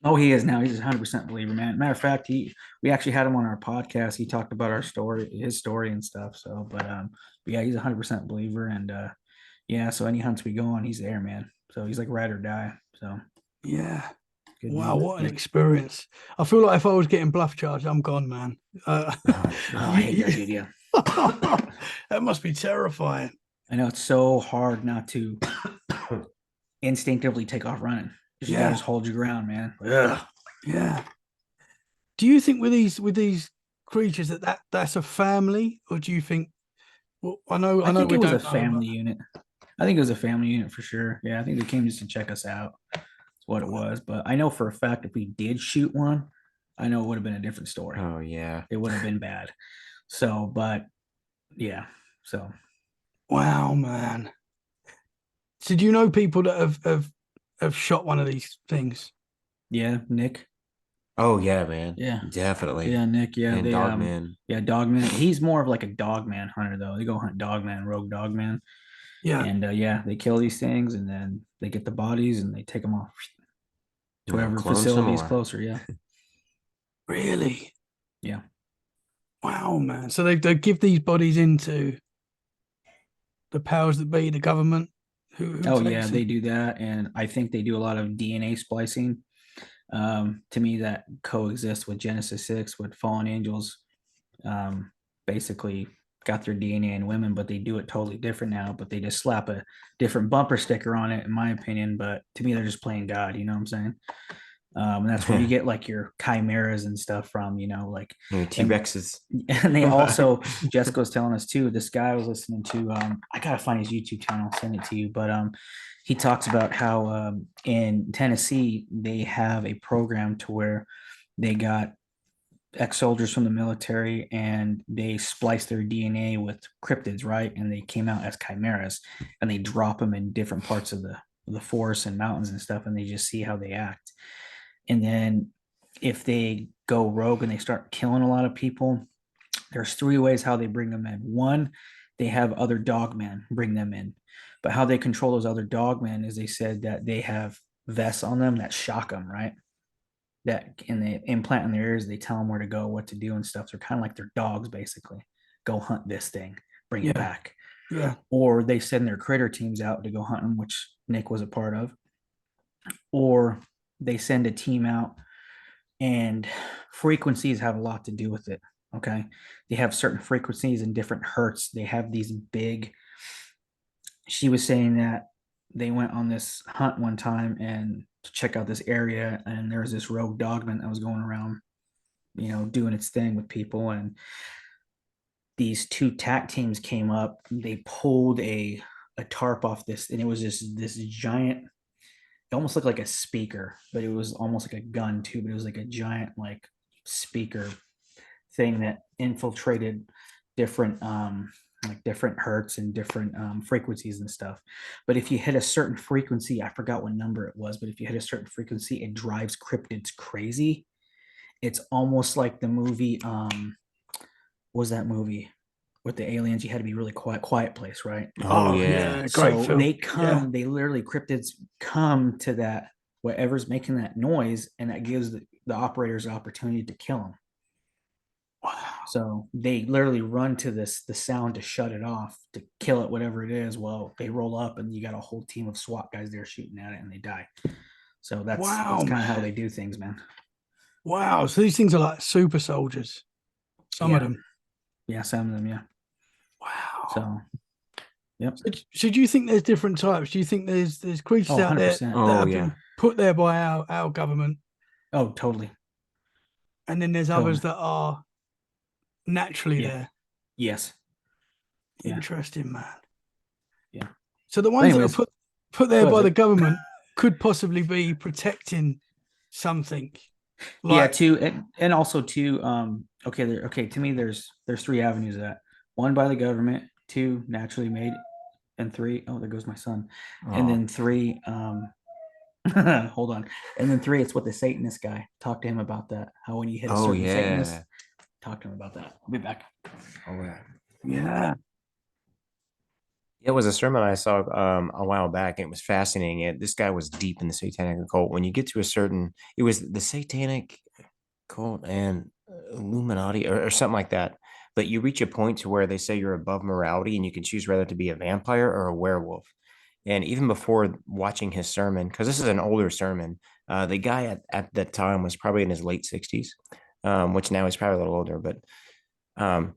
Oh, he is now. He's a 100% believer, man. Matter of fact, we actually had him on our podcast. He talked about his story and stuff. So, but yeah, he's a 100% believer, and yeah. So any hunts we go on, he's there, man. So he's like ride or die. So Yeah. good Wow, dude. what an experience. I feel like if I was getting bluff charged, I'm gone, man. Oh, shit. Oh, I hate that dude. Yeah, that must be terrifying. I know it's so hard not to instinctively take off running. You Yeah. gotta just hold your ground, man. Yeah. Yeah. Do you think with these creatures that's a family, or do you think? Well, I know I think we it was don't a know, family unit. I think it was a family unit for sure. Yeah, I think they came just to check us out. That's what it was. But I know for a fact if we did shoot one, I know it would have been a different story. Oh yeah. It would have been bad. So, but yeah. So But wow, man. So do you know people that have shot one of these things? yeah, Nick. Oh yeah, man. Yeah. Definitely. Yeah, Nick. Yeah, And they Dogman. yeah, Dogman. He's more of like a dogman hunter though. They go hunt dogman, rogue dogman. Yeah. And yeah, they kill these things and then they get the bodies and they take them off to You know, wherever clone some facility is more. closer. Yeah. Really? Yeah. Wow, man. So they give these bodies into the powers that be, the government, who Oh takes yeah, them? they do that, and I think they do a lot of DNA splicing. To me, that coexists with Genesis 6, with fallen angels. Um, Basically, got their DNA in women, but they do it totally different now. But they just slap a different bumper sticker on it, in my opinion. But to me, they're just playing God. You know what I'm saying? And that's where you get like your chimeras and stuff from. You know, like Your T-Rexes. and they Right. also Jessica was telling us too. This guy I was listening to. I gotta find his YouTube channel, send it to you. But he talks about how in Tennessee they have a program to where they got ex-soldiers from the military and they splice their DNA with cryptids, right? And they came out as chimeras, and they drop them in different parts of the forests and mountains and stuff, and they just see how they act. And then if they go rogue and they start killing a lot of people, there's three ways how they bring them in. One, they have other dogmen bring them in. But how they control those other dogmen is they said that they have vests on them that shock them, right? That and they implant in their ears, they tell them where to go, what to do, and stuff. They're kind of like their dogs, basically. Go hunt this thing, bring it Yeah. back. Yeah. Or they send their critter teams out to go hunt them, which Nick was a part of. Or they send a team out, and frequencies have a lot to do with it. Okay. They have certain frequencies and different hertz. They have these big. She was saying that they went on this hunt one time and to check out this area, and there was this rogue dogman that was going around, you know, doing its thing with people. And these two TAC teams came up. They pulled a tarp off this, and it was this giant. It almost looked like a speaker, but it was almost like a gun too. But it was like a giant like speaker thing that infiltrated different like different hertz and different frequencies and stuff. But if you hit a certain frequency, I forgot what number it was, but if you hit a certain frequency, it drives cryptids crazy. It's almost like the movie what was that movie with the aliens? You had to be really quiet place, right? Oh yeah. Great So film. they come, they literally cryptids come to that whatever's making that noise, and that gives the operators an opportunity to kill them. Wow. So they literally run to the sound to shut it off, to kill it, whatever it is. Well, they roll up and you got a whole team of SWAT guys there shooting at it, and they die. So that's Wow, kind of how man. they do things, man. Wow. So these things are like super soldiers. Some of Yeah. them. Yeah, some of them, yeah. Wow. So yep. So do you think there's different types? Do you think there's creatures Oh, out there 100%. that Oh have yeah. been put there by our government, Oh, totally. and then there's Totally. others that are naturally Yeah. there? Yes. Yeah. Interesting, man. Yeah. So the ones Anyways, that are put there go by ahead, the Zach. government could possibly be protecting something. Yeah, Like, too, and also too, okay, okay, to me there's three avenues of that. One by the government, two naturally made, and three, oh, there goes my son. And Oh. then three, hold on. And then three, it's what the Satanist guy, talk to him about that. How when you hit a Oh certain Satanist, yeah. talk to him about that. I'll be back. Oh yeah. yeah. It was a sermon I saw a while back, and it was fascinating. This guy was deep in the satanic occult. When you get to a certain, it was the satanic cult and Illuminati or something like that. But you reach a point to where they say you're above morality, and you can choose whether to be a vampire or a werewolf. And even before watching his sermon, because this is an older sermon, the guy at that time was probably in his late 60s, which now he's probably a little older, but um,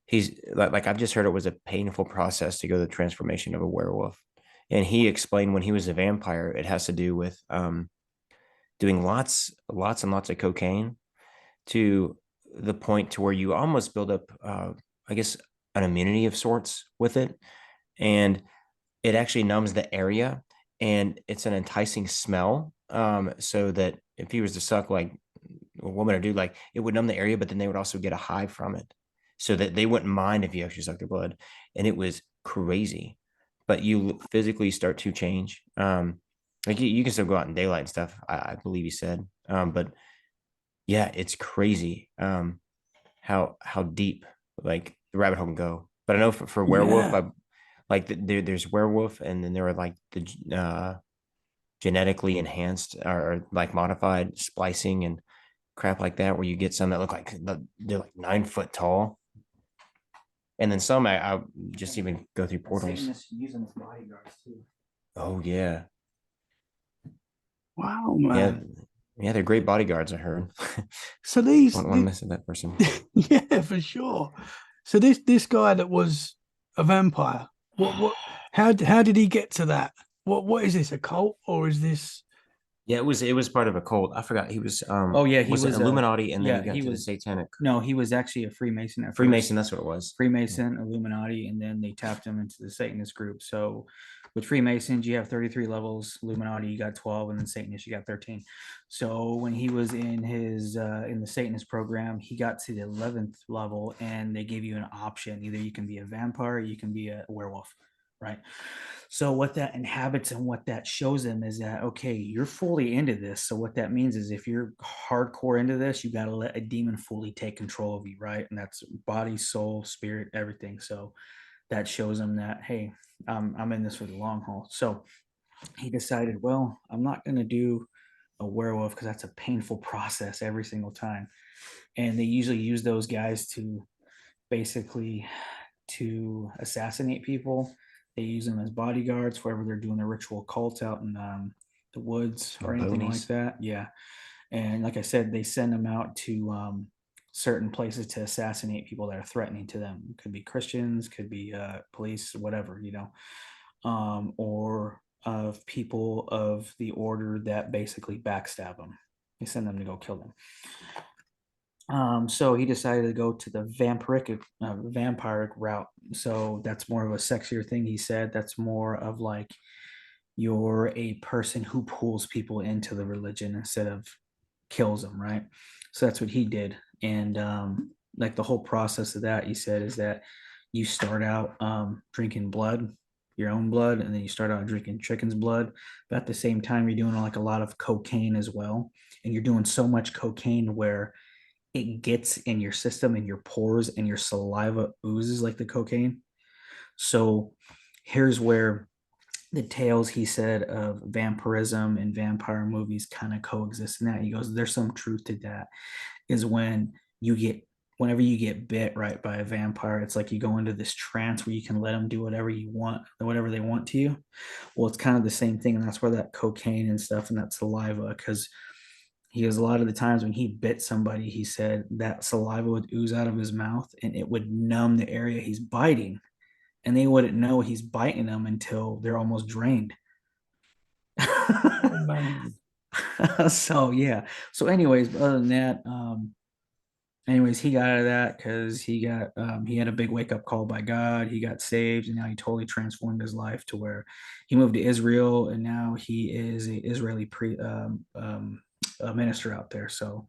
he's like I've just heard it was a painful process to go the transformation of a werewolf. And he explained when he was a vampire, it has to do with doing lots and lots of cocaine to the point to where you almost build up, I guess, an immunity of sorts with it. And it actually numbs the area, and it's an enticing smell. So that if he was to suck like a woman or dude, like it would numb the area, but then they would also get a high from it, so that they wouldn't mind if you actually sucked their blood. And it was crazy, but you physically start to change. Like you can still go out in daylight and stuff. I believe he said, but yeah, it's crazy. How deep like the rabbit hole can go. But I know for werewolf, Yeah. there's werewolf, and then there were like the genetically enhanced or like modified splicing and crap like that, where you get some that look like they're like 9 foot tall, and then some I just even go through portals. Using his bodyguards too. Oh yeah, Wow, yeah, man. yeah. They're great bodyguards. I heard. So these, One miss of that person. yeah, for sure. So this guy that was a vampire, how did he get to that? What is this, a cult, or is this? Yeah, it was part of a cult. I forgot he was Oh yeah, he was it was Illuminati, and then yeah, you got he to the was satanic no, he was actually a Freemason at Freemason. first. That's what it was. Freemason, Illuminati, and then they tapped him into the Satanist group. So with Freemasons, you have 33 levels. Illuminati, you got 12, and then Satanists, you got 13. So when he was in the Satanist program, he got to the 11th level, and they gave you an option: either you can be a vampire, or you can be a werewolf, right? So what that inhabits and what that shows them is that, okay, you're fully into this. So what that means is if you're hardcore into this, you got to let a demon fully take control of you, right? And that's body, soul, spirit, everything. So that shows them that, hey, I'm in this for the long haul. So he decided, well, I'm not going to do a werewolf because that's a painful process every single time. And they usually use those guys to basically to assassinate people. They use them as bodyguards wherever they're doing their ritual cults out in the woods or anything like that. Yeah. And like I said, they send them out to certain places to assassinate people that are threatening to them. It could be Christians, could be police, whatever, or of people of the order that basically backstab them. They send them to go kill them. So he decided to go to the vampiric route. So that's more of a sexier thing. He said that's more of like you're a person who pulls people into the religion instead of kills them, right? So that's what he did. And like the whole process of that, he said, is that you start out drinking blood, your own blood, and then you start out drinking chicken's blood. But at the same time, you're doing like a lot of cocaine as well. And you're doing so much cocaine where it gets in your system and your pores and your saliva oozes like the cocaine. So here's where the tales he said of vampirism and vampire movies kind of coexist in that. He goes, there's some truth to that. Is whenever you get bit right by a vampire, it's like you go into this trance where you can let them do whatever you want, whatever they want to you. Well, it's kind of the same thing, and that's where that cocaine and stuff and that saliva, because he goes, a lot of the times when he bit somebody, he said that saliva would ooze out of his mouth and it would numb the area he's biting. And they wouldn't know he's biting them until they're almost drained. Oh, man. So, yeah. So, anyways, other than that, anyways, he got out of that because he had a big wake up call by God. He got saved, and now he totally transformed his life to where he moved to Israel, and now he is a Israeli a minister out there. So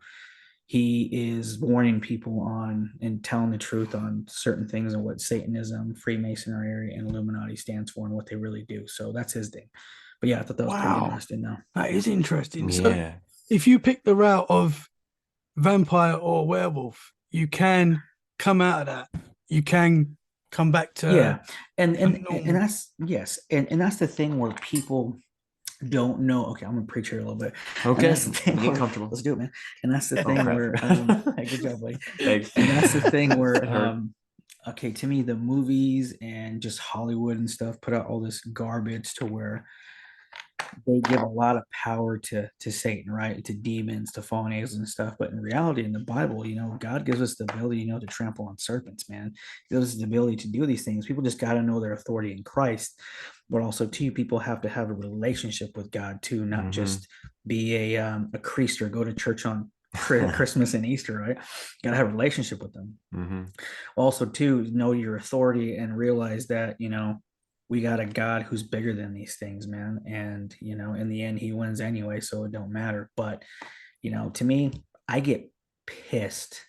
he is warning people on and telling the truth on certain things and what Satanism, Freemasonry, and Illuminati stands for and what they really do. So that's his thing. But yeah, I thought that was pretty Wow, interesting, though. that is interesting. So Yeah. if you pick the route of vampire or werewolf, you can come out of that. You can come back to Yeah, and normal. that's yes, and that's the thing where people don't know. Okay, I'm gonna preach here a little bit. And Okay, that's the thing. get Where, comfortable. let's do it, man. And that's the Oh, thing crap. where hey, good job, buddy. Thanks. And that's the thing where That hurt. okay, to me, the movies and just Hollywood and stuff put out all this garbage to where they give a lot of power to Satan, right? To demons, to fallen angels and stuff. But in reality, in the Bible, God gives us the ability, to trample on serpents, man. He gives us the ability to do these things. People just got to know their authority in Christ. But also, too, people have to have a relationship with God too, not just be a priest or go to church on Christmas and Easter, right? Got to have a relationship with them. Also, too, know your authority and realize that we got a God who's bigger than these things, man. And in the end, he wins anyway, so it don't matter. But to me, I get pissed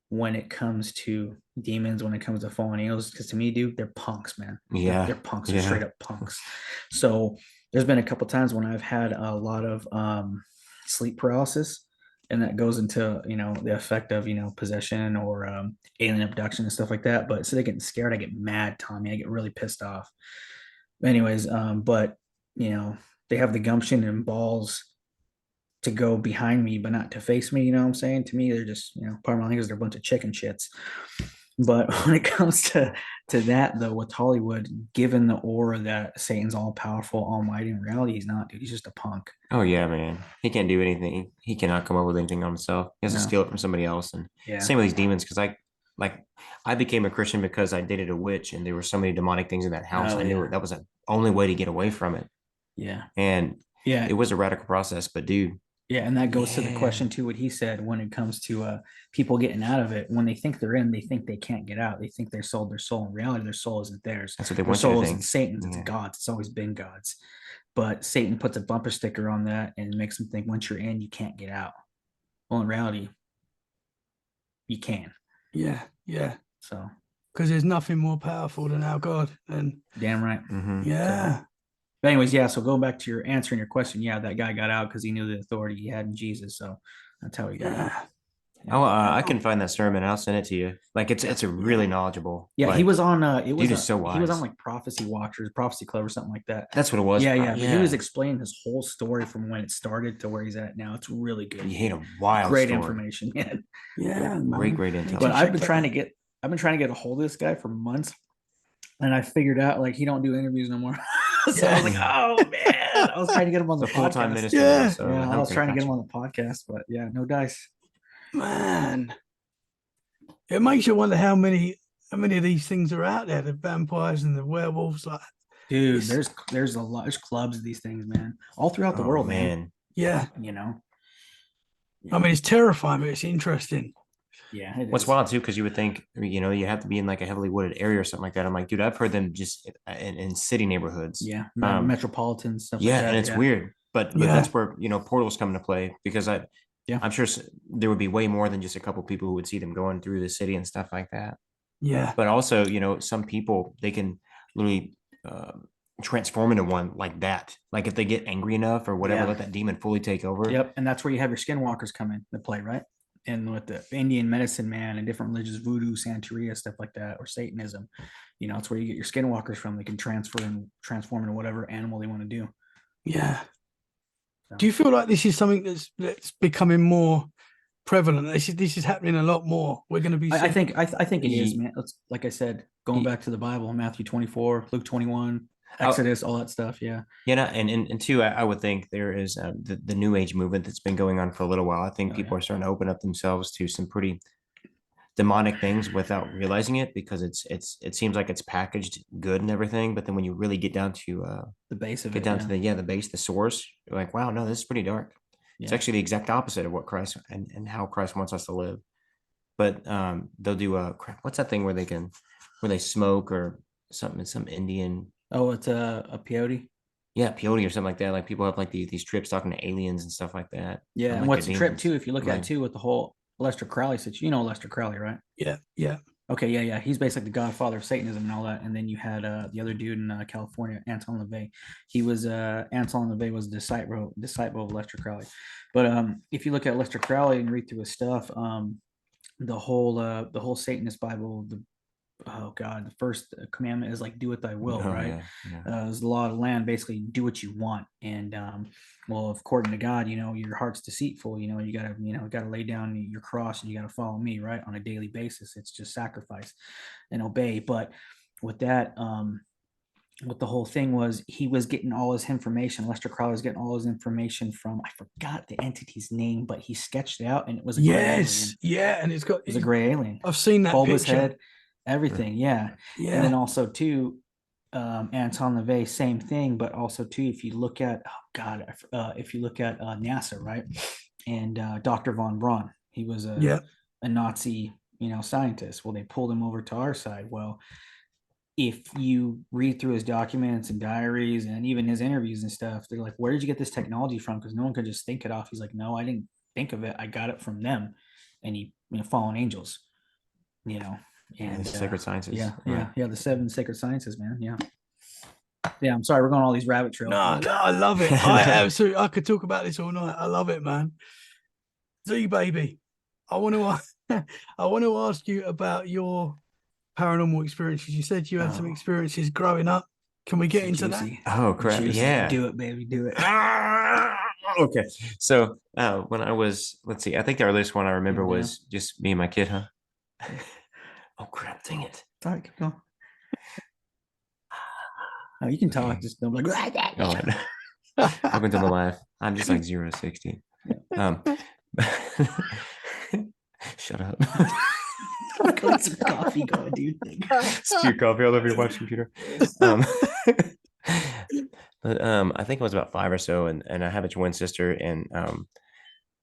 when it comes to demons, when it comes to fallen angels, because to me, dude, they're punks, man. Yeah, they're punks. They're straight up punks. So there's been a couple times when I've had a lot of sleep paralysis, and that goes into the effect of possession or alien abduction and stuff like that. But instead of getting scared, I get mad, Tommy. I get really pissed off. Anyways, but they have the gumption and balls to go behind me, but not to face me. You know what I'm saying? To me, they're just part of my language, they're a bunch of chicken shits. But when it comes to that, though, with Hollywood, given the aura that Satan's all powerful, almighty, in reality, he's not, dude. He's just a punk. Oh yeah, man. He can't do anything. He cannot come up with anything on himself. He has to steal it from somebody else. And same with these demons, because I became a Christian because I dated a witch, and there were so many demonic things in that house. I knew that was the only way to get away from it. Yeah. And it was a radical process, but dude. Yeah, and that goes to the question too, what he said when it comes to people getting out of it. When they think they're in, they think they can't get out. They think they sold their soul. In reality, their soul isn't theirs. That's what they their want you to soul think. isn't Satan's. It's God's. It's always been God's. But Satan puts a bumper sticker on that and makes them think once you're in, you can't get out. Well, in reality, you can. Yeah. So because there's nothing more powerful than our God. And damn right. Yeah. So, but anyways, so going back to your answering your question, that guy got out because he knew the authority he had in Jesus. So that's how he got out. Yeah. I can find that sermon. I'll send it to you. Like it's a really knowledgeable. Yeah, he was on. He was so wise. He was on like Prophecy Watchers, Prophecy Club, or something like that. That's what it was. Yeah. But he was explaining his whole story from when it started to where he's at now. It's really good. You hate a wild great story. Information. Yeah. Great intel. But I've been trying to get a hold of this guy for months, and I figured out like he don't do interviews no more. So I was like, oh man, I was trying to get him on the full-time podcast. minister. So I was trying to get him on the podcast, but no dice. Man, it makes you wonder how many of these things are out there. The vampires and the werewolves, like dude. There's a lot. There's clubs of these things, man, all throughout the world, man. Yeah, I mean, it's terrifying, but it's interesting. Yeah. What's wild too, because you would think, you have to be in like a heavily wooded area or something like that. I'm like, dude, I've heard them just in city neighborhoods. Yeah. Metropolitan stuff. Yeah. Like that. And it's weird, but that's where, portals come into play, because I'm sure there would be way more than just a couple people who would see them going through the city and stuff like that. Yeah. But also, some people, they can literally transform into one like that. Like if they get angry enough or whatever, let that demon fully take over. Yep. And that's where you have your skinwalkers come in play, right? And with the Indian medicine man and different religions, voodoo, Santeria, stuff like that, or Satanism, it's where you get your skinwalkers from. They can transform into whatever animal they want to do. Yeah. So. Do you feel like this is something that's becoming more prevalent? This is happening a lot more. We're going to be. I think it is, man. Like I said, going back to the Bible, Matthew 24, Luke 21. Exodus, all that stuff. Yeah. And two, I would think there is the new age movement that's been going on for a little while. I think people are starting to open up themselves to some pretty demonic things without realizing it, because it seems like it's packaged good and everything, but then when you really get down to the base of it, to the base, the source, you're like, wow, no, this is pretty dark. It's actually the exact opposite of what Christ and how Christ wants us to live. But they'll do what's that thing where they smoke or something? It's some Indian. Oh, it's a peyote. Yeah, peyote or something like that. Like people have like these trips talking to aliens and stuff like that. Yeah, and what's the trip too? If you look at it too, with the whole Lester Crowley situation, Lester Crowley, right? Yeah. Okay, yeah. He's basically the godfather of Satanism and all that. And then you had the other dude in California, Anton LaVey. He was Anton LaVey was a disciple of Lester Crowley. But if you look at Lester Crowley and read through his stuff, the whole Satanist Bible, oh God, the first commandment is like, do what thy will, Oh, right? yeah. There's the law of the land, basically do what you want. And well, according to God, your heart's deceitful, you gotta lay down your cross and you gotta follow me, right? On a daily basis. It's just sacrifice and obey. But with that, what the whole thing was, he was getting all his information. Lester Crowley was getting all his information from, I forgot the entity's name, but he sketched it out and it was a gray alien. Yes, yeah, and it's got. It was a gray alien. I've seen that Bulbous picture. head, everything, yeah. Yeah, And then also too, Anton LaVey, same thing. But also too, if you look at, oh God, if you look at NASA, right, and Dr. von Braun, he was a Nazi, scientist. Well, they pulled him over to our side. Well, if you read through his documents and diaries and even his interviews and stuff, they're like, where did you get this technology from? Because no one could just think it off. He's like, no, I didn't think of it. I got it from them. And fallen angels, and sacred sciences. Yeah. The 7 sacred sciences, man. Yeah. I'm sorry. We're going all these rabbit trails. No, I love it. I could talk about this all night. I love it, man. Z baby, I want to ask you about your paranormal experiences. You said you had some experiences growing up. Can we get into that? Oh crap! Juicy. Yeah, do it, baby, do it. Okay, so when I was, let's see, I think the earliest one I remember was just me and my kid, huh? Oh crap! Dang it! All right, keep going. Oh, you can talk. Just don't like. Welcome to the life. I'm just like 0 to 60. Shut up. Got some coffee going, dude. Spew coffee all over your watch computer. But I think I was about 5 or so, and I have a twin sister, and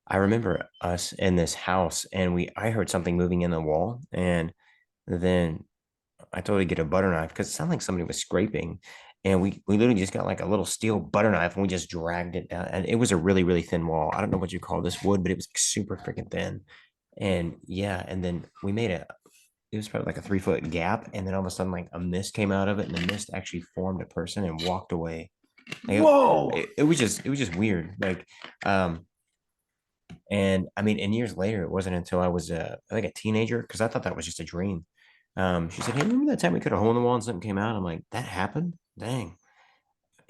I remember us in this house, and I heard something moving in the wall, and then I told her to get a butter knife because it sounded like somebody was scraping, and we literally just got like a little steel butter knife and we just dragged it down, and it was a really, really thin wall. I don't know what you call this wood, but it was super freaking thin. And yeah, and then we made it was probably like a 3-foot gap, and then all of a sudden like a mist came out of it, and the mist actually formed a person and walked away. Like, whoa! It was just weird. Like and I mean, and years later, it wasn't until I was I think a teenager, because I thought that was just a dream. She said, hey, remember that time we cut a hole in the wall and something came out? I'm like, that happened? Dang.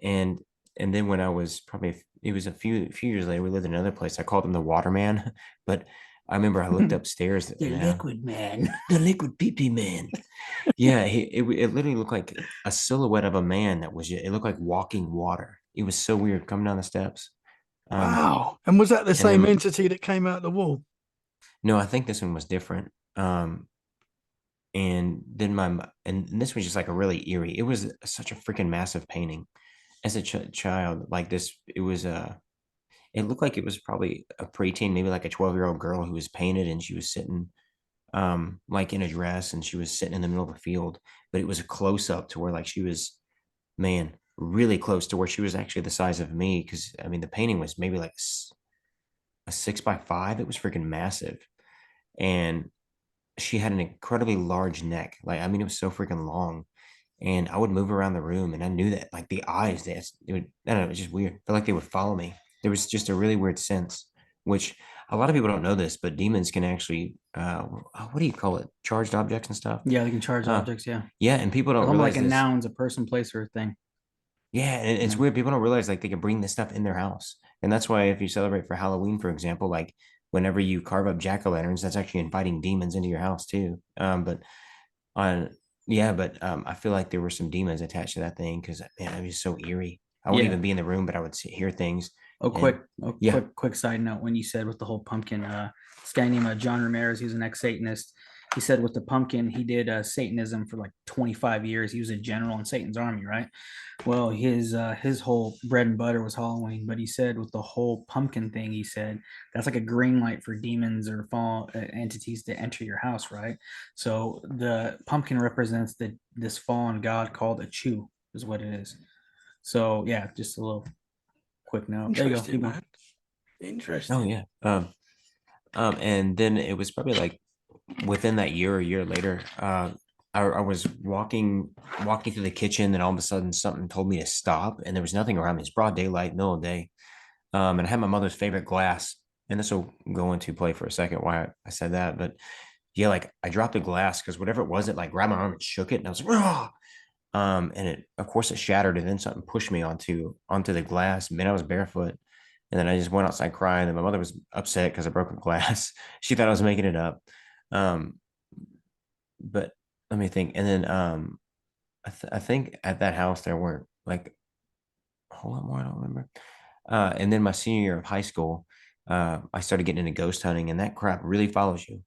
And then when I was probably, it was a few years later, we lived in another place. I called him the Waterman, but I remember I looked upstairs. The liquid man. The liquid pee-pee man. Yeah, it literally looked like a silhouette of a man it looked like walking water. It was so weird coming down the steps. Wow. And was that the same entity that came out the wall? No, I think this one was different. And then and this was just like a really eerie. It was such a freaking massive painting. As a child, like this, it was it looked like it was probably a preteen, maybe like a 12-year-old girl who was painted, and she was sitting like in a dress, and she was sitting in the middle of a field, but it was a close up to where like she was, man, really close to where she was actually the size of me. Because I mean, the painting was maybe like a 6x5. It was freaking massive, and she had an incredibly large neck. Like, I mean, it was so freaking long. And I would move around the room, and I knew that like the eyes, I don't know, it was just weird. I felt like they would follow me. There was just a really weird sense, which a lot of people don't know this, but demons can actually, what do you call it? Charged objects and stuff. Yeah, they can charge objects. Yeah. Yeah. And people don't realize like a noun's a person, place, or a thing. Yeah. And it's weird. People don't realize like they can bring this stuff in their house. And that's why if you celebrate for Halloween, for example, like whenever you carve up jack-o'-lanterns, that's actually inviting demons into your house too. But I feel like there were some demons attached to that thing, because man, it was so eerie. I wouldn't even be in the room, but I would hear things. Quick side note, when you said with the whole pumpkin, this guy named John Ramirez, he's an ex-Satanist. He said with the pumpkin, he did Satanism for like 25 years. He was a general in Satan's army, right? Well, his whole bread and butter was Halloween, but he said with the whole pumpkin thing, he said that's like a green light for demons or fallen entities to enter your house, right? So the pumpkin represents this fallen god called a Chew, is what it is. So yeah, just a little quick note. There you go. Keep going. Interesting. Oh yeah. And then it was probably like within that year or a year later, I was walking through the kitchen, and all of a sudden something told me to stop, and there was nothing around me. It's broad daylight, middle of the day. And I had my mother's favorite glass, and this will go into play for a second why I said that, but yeah, like I dropped a glass because whatever it was, it like grabbed my arm and shook it, and I was like, "Rah!" And it, of course, it shattered, and then something pushed me onto the glass. Man, I was barefoot, and then I just went outside crying. And my mother was upset because I broke a glass. She thought I was making it up. Um, but let me think. And then I think at that house there weren't like a whole lot more. I don't remember. And then my senior year of high school, I started getting into ghost hunting, and that crap really follows you.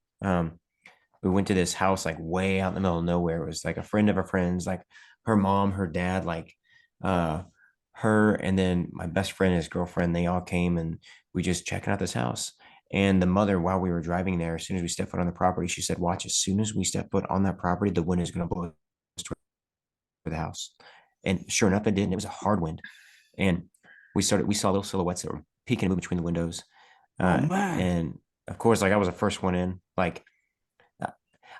We went to this house like way out in the middle of nowhere. It was like a friend of a friend's, like her mom, her dad, like uh her, and then my best friend and his girlfriend, they all came and we just checking out this house. And the mother, while we were driving there, as soon as we stepped foot on the property, she said, watch, as soon as we step foot on that property, the wind is going to blow us toward the house. And sure enough, it did. And it was a hard wind. And we saw little silhouettes that were peeking and moving between the windows. Oh man. And of course, like I was the first one in. Like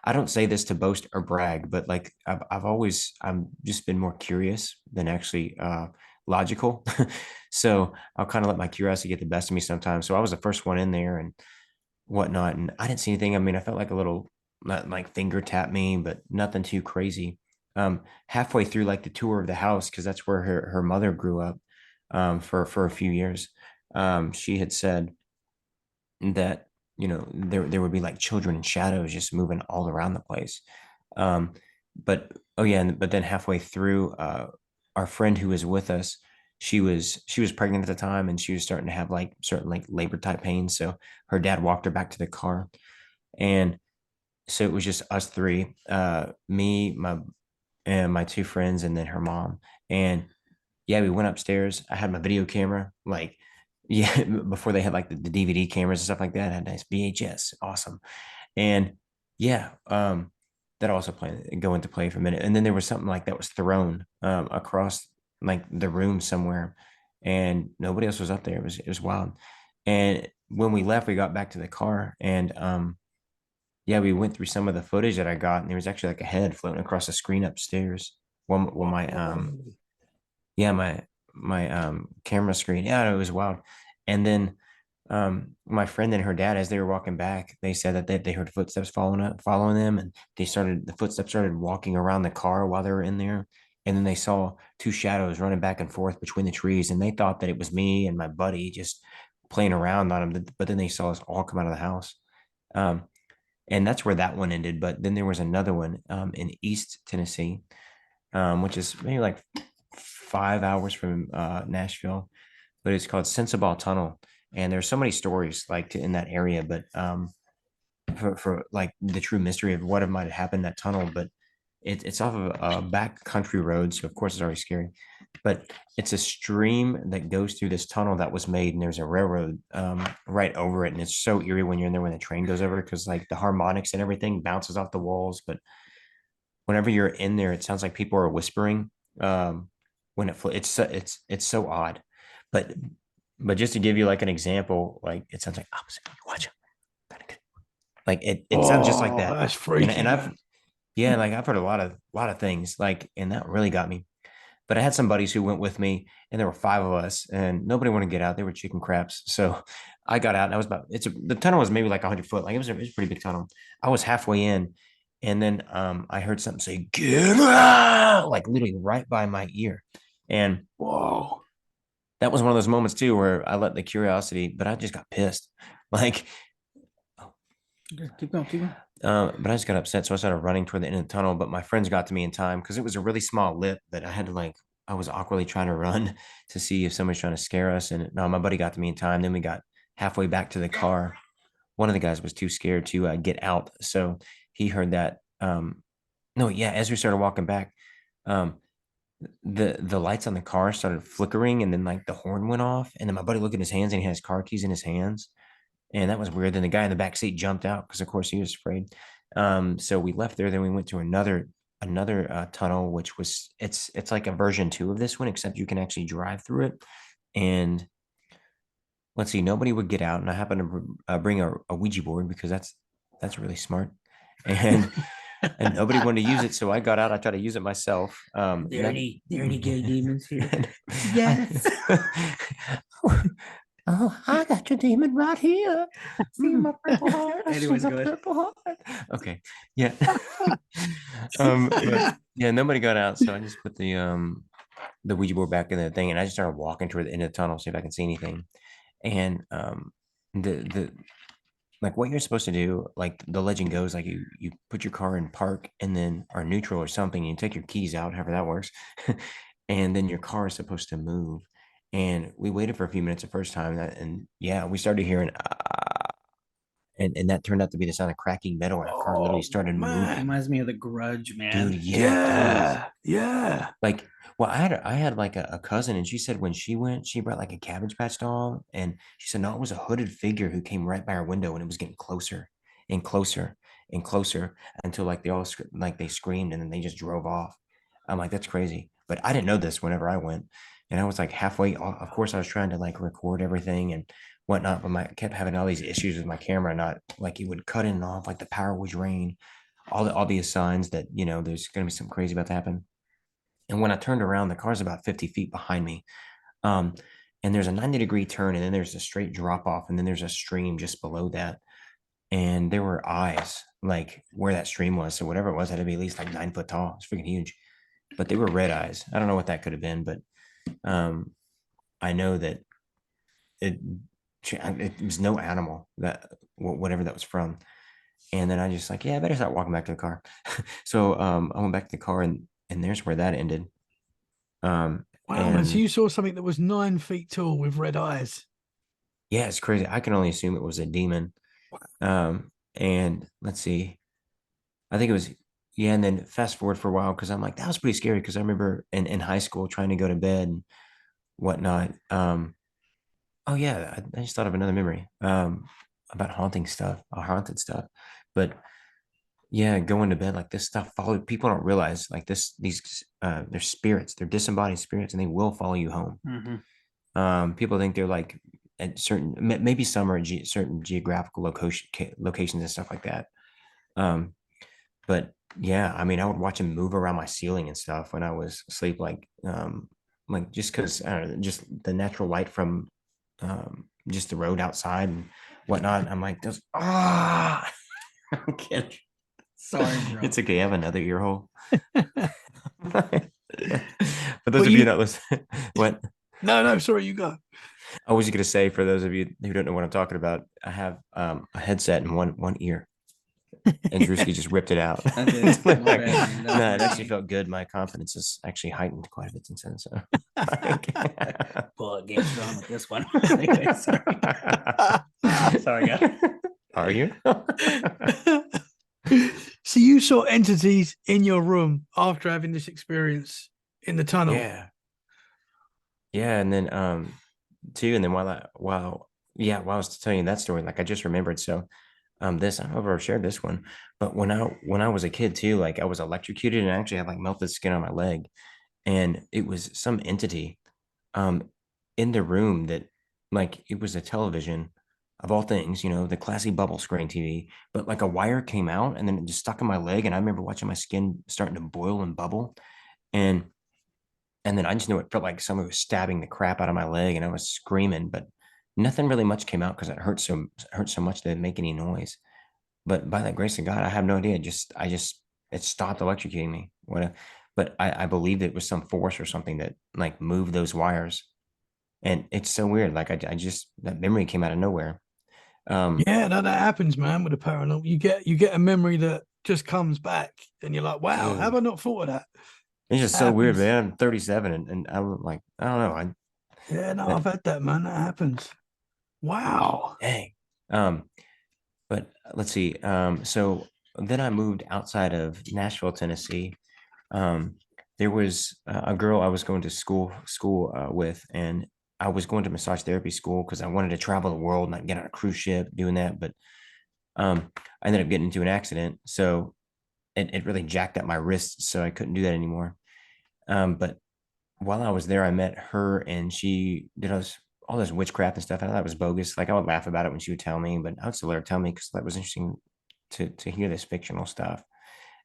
I don't say this to boast or brag, but like I've just been more curious than actually logical. So I'll kind of let my curiosity get the best of me sometimes. So I was the first one in there and whatnot, and I didn't see anything. I mean, I felt like a little like finger tap me, but nothing too crazy. Halfway through like the tour of the house, because that's where her mother grew up for a few years. She had said that there would be like children in shadows just moving all around the place. um but oh yeah, but then halfway through, our friend who was with us, she was pregnant at the time, and she was starting to have like certain like labor type pains, so her dad walked her back to the car. And so it was just us three, me, my two friends, and then her mom. And yeah, we went upstairs. I had my video camera, like, yeah, before they had like the DVD cameras and stuff like that. I had nice VHS, awesome. And yeah, that also go into play for a minute. And then there was something like that was thrown across like the room somewhere, and nobody else was up there. It was wild. And when we left, we got back to the car, and yeah, we went through some of the footage that I got, and there was actually like a head floating across the screen upstairs. Well, my yeah, my camera screen. Yeah, it was wild. And then my friend and her dad, as they were walking back, they said that they heard footsteps following them, and the footsteps started walking around the car while they were in there. And then they saw two shadows running back and forth between the trees, and they thought that it was me and my buddy just playing around on them. But then they saw us all come out of the house. Um, and that's where that one ended. But then there was another one in East Tennessee, which is maybe like 5 hours from Nashville, but it's called Sensabaugh Tunnel. And there's so many stories like in that area, but for like the true mystery of what might have happened in that tunnel. But it's off of a back country road, so of course it's already scary. But it's a stream that goes through this tunnel that was made, and there's a railroad right over it, and it's so eerie when you're in there when the train goes over, because like the harmonics and everything bounces off the walls. But whenever you're in there, it sounds like people are whispering. When it's so odd. But just to give you like an example, like it sounds like opposite. Watch it. Like it sounds just like Oh, that. that's freaky. And I've yeah, like I've heard a lot of things, like, and that really got me. But I had some buddies who went with me, and there were five of us, and nobody wanted to get out. They were chicken craps, so I got out, and I was the tunnel was maybe like 100 foot, like it was a pretty big tunnel. I was halfway in, and then I heard something say "get out," like literally right by my ear, and Whoa. that was one of those moments too where I let the curiosity, but I just got pissed, like. Keep going, keep going. But I just got upset, so I started running toward the end of the tunnel. But my friends got to me in time because it was a really small lip that I had to like. I was awkwardly trying to run to see if somebody's trying to scare us, and no, my buddy got to me in time. Then we got halfway back to the car. One of the guys was too scared to get out, so he heard that. No, yeah, as we started walking back, um, the lights on the car started flickering, and then like the horn went off, and then my buddy looked at his hands, and he had his car keys in his hands, and that was weird. Then the guy in the back seat jumped out because, of course, he was afraid. So we left there. Then we went to another tunnel, which was it's like a version two of this one, except you can actually drive through it. And let's see, nobody would get out, and I happened to bring a Ouija board because that's really smart, and and nobody wanted to use it, so I got out. I tried to use it myself. There any gay demons here? Yes. Oh, I got your demon right here. See my purple heart. I see Anyways, my go ahead. purple heart. Okay. Yeah. But yeah, nobody got out, so I just put the Ouija board back in the thing, and I just started walking toward the end of the tunnel, see if I can see anything. And the like what you're supposed to do, like the legend goes, like you put your car in park and then or neutral or something, and you take your keys out, however that works, and then your car is supposed to move. And we waited for a few minutes the first time, and yeah, we started hearing, and that turned out to be the sound of cracking metal, and our car literally Oh started moving. man. Reminds me of the Grudge, Dude, man. yeah, totally. Yeah. Like, well, I had like a cousin, and she said when she went, she brought like a Cabbage Patch doll, and she said no, it was a hooded figure who came right by our window, and it was getting closer and closer and closer until like like they screamed, and then they just drove off. I'm like, that's crazy, but I didn't know this whenever I went, and I was like halfway. Of course, I was trying to like record everything and whatnot, but I kept having all these issues with my camera, not like it would cut in and off, like the power would drain, all the obvious signs that there's going to be something crazy about to happen. And when I turned around, the car's about 50 feet behind me. Um, and there's a 90-degree turn, and then there's a straight drop off, and then there's a stream just below that. And there were eyes like where that stream was. So whatever it was had to be at least like 9 foot tall. It's freaking huge. But they were red eyes. I don't know what that could have been, but um, I know that it it was no animal that whatever that was from. And then I just like, yeah, I better start walking back to the car. So I went back to the car, and there's where that ended. Wow, man. So And you saw something that was 9 feet tall with red eyes. yeah, it's crazy. I can only assume it was a demon. And let's see, I think it was, yeah. And then fast forward for a while, because I'm like, that was pretty scary. Because I remember in high school trying to go to bed and whatnot. Oh yeah, I just thought of another memory about haunting stuff, or haunted stuff. But yeah, going to bed, like this stuff follow people. Don't realize like these they're spirits, they're disembodied spirits, and they will follow you home. People think they're like at certain, maybe some are certain geographical locations and stuff like that. Um, but yeah, I mean, I would watch them move around my ceiling and stuff when I was asleep, like just because I don't know, just the natural light from just the road outside and whatnot. I'm like, those I'm kidding. Sorry, bro. It's okay. I have another ear hole. For those But of you not listening, what No, sorry, you go. I was going to say, for those of you who don't know what I'm talking about, I have a headset in one ear, and Drewski just ripped it out. I did. My bad, man. No, That's it my actually bad. felt good. My confidence is actually heightened quite a bit since then. So, Well, get strong with this one. Anyway, sorry. Sorry, guys. Are you? So you saw entities in your room after having this experience in the tunnel. Yeah, yeah, and then too, and then while I was telling you that story, like I just remembered. So this, I don't know if I've ever shared this one, but when I was a kid too, like I was electrocuted and I actually had like melted skin on my leg, and it was some entity um in the room that, like, it was a television of all things, the classy bubble screen TV, but like a wire came out and then it just stuck in my leg, and I remember watching my skin starting to boil and bubble, and then I just knew it felt like someone was stabbing the crap out of my leg, and I was screaming, but nothing really much came out because it hurt so much that it didn't make any noise. But by the grace of God, I have no idea. It stopped electrocuting me. But I believed it was some force or something that like moved those wires. And it's so weird. Like I just, that memory came out of nowhere. Yeah, no, that happens, man, with the paranormal. You get a memory that just comes back and you're like, wow, have I Dude, not thought of that? it's just so weird, Happens. man. I'm 37, and I'm like, I don't know. Yeah, no, I've had that, man. That happens. Wow. Dang. But let's see. So then I moved outside of Nashville, Tennessee. Um, there was a girl I was going to school with, and I was going to massage therapy school because I wanted to travel the world and not get on a cruise ship doing that. But I ended up getting into an accident, so it really jacked up my wrists, so I couldn't do that anymore. But while I was there, I met her, and she did all this witchcraft and stuff. And I thought it was bogus. Like I would laugh about it when she would tell me, but I would still let her tell me because that was interesting to hear this fictional stuff.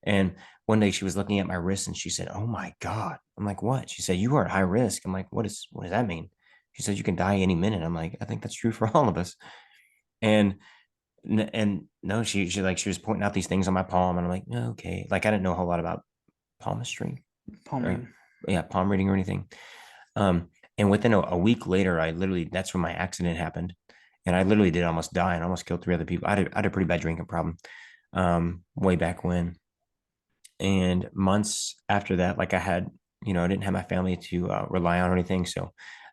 And one day she was looking at my wrist and she said, "Oh my God." I'm like, "What?" She said, "You are at high risk." I'm like, what does that mean?" She said, you can die any minute. I'm like, I think that's true for all of us. And no, she was pointing out these things on my palm, and I'm like, "Oh, okay." Like I didn't know a whole lot about palmistry, Palm or reading. yeah, palm reading or anything. Um, and within a week later, that's when my accident happened, and I literally did almost die and almost killed 3 other people. I had a pretty bad drinking problem, way back when. And months after that, like I didn't have my family to rely on or anything, so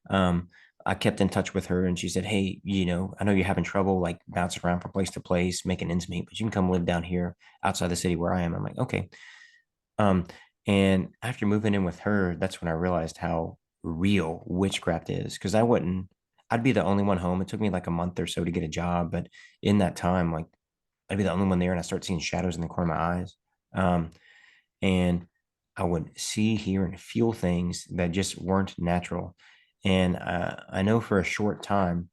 um, I kept in touch with her, and she said, "Hey, I know you're having trouble like bouncing around from place to place, making ends meet, but you can come live down here outside the city where I am." I'm like, okay. Um, and after moving in with her, that's when I realized how real witchcraft is. Because I'd be the only one home. It took me like a month or so to get a job, but in that time, like I'd be the only one there, and I start seeing shadows in the corner of my eyes. Um, and I would see, hear, and feel things that just weren't natural. And I know for a short time,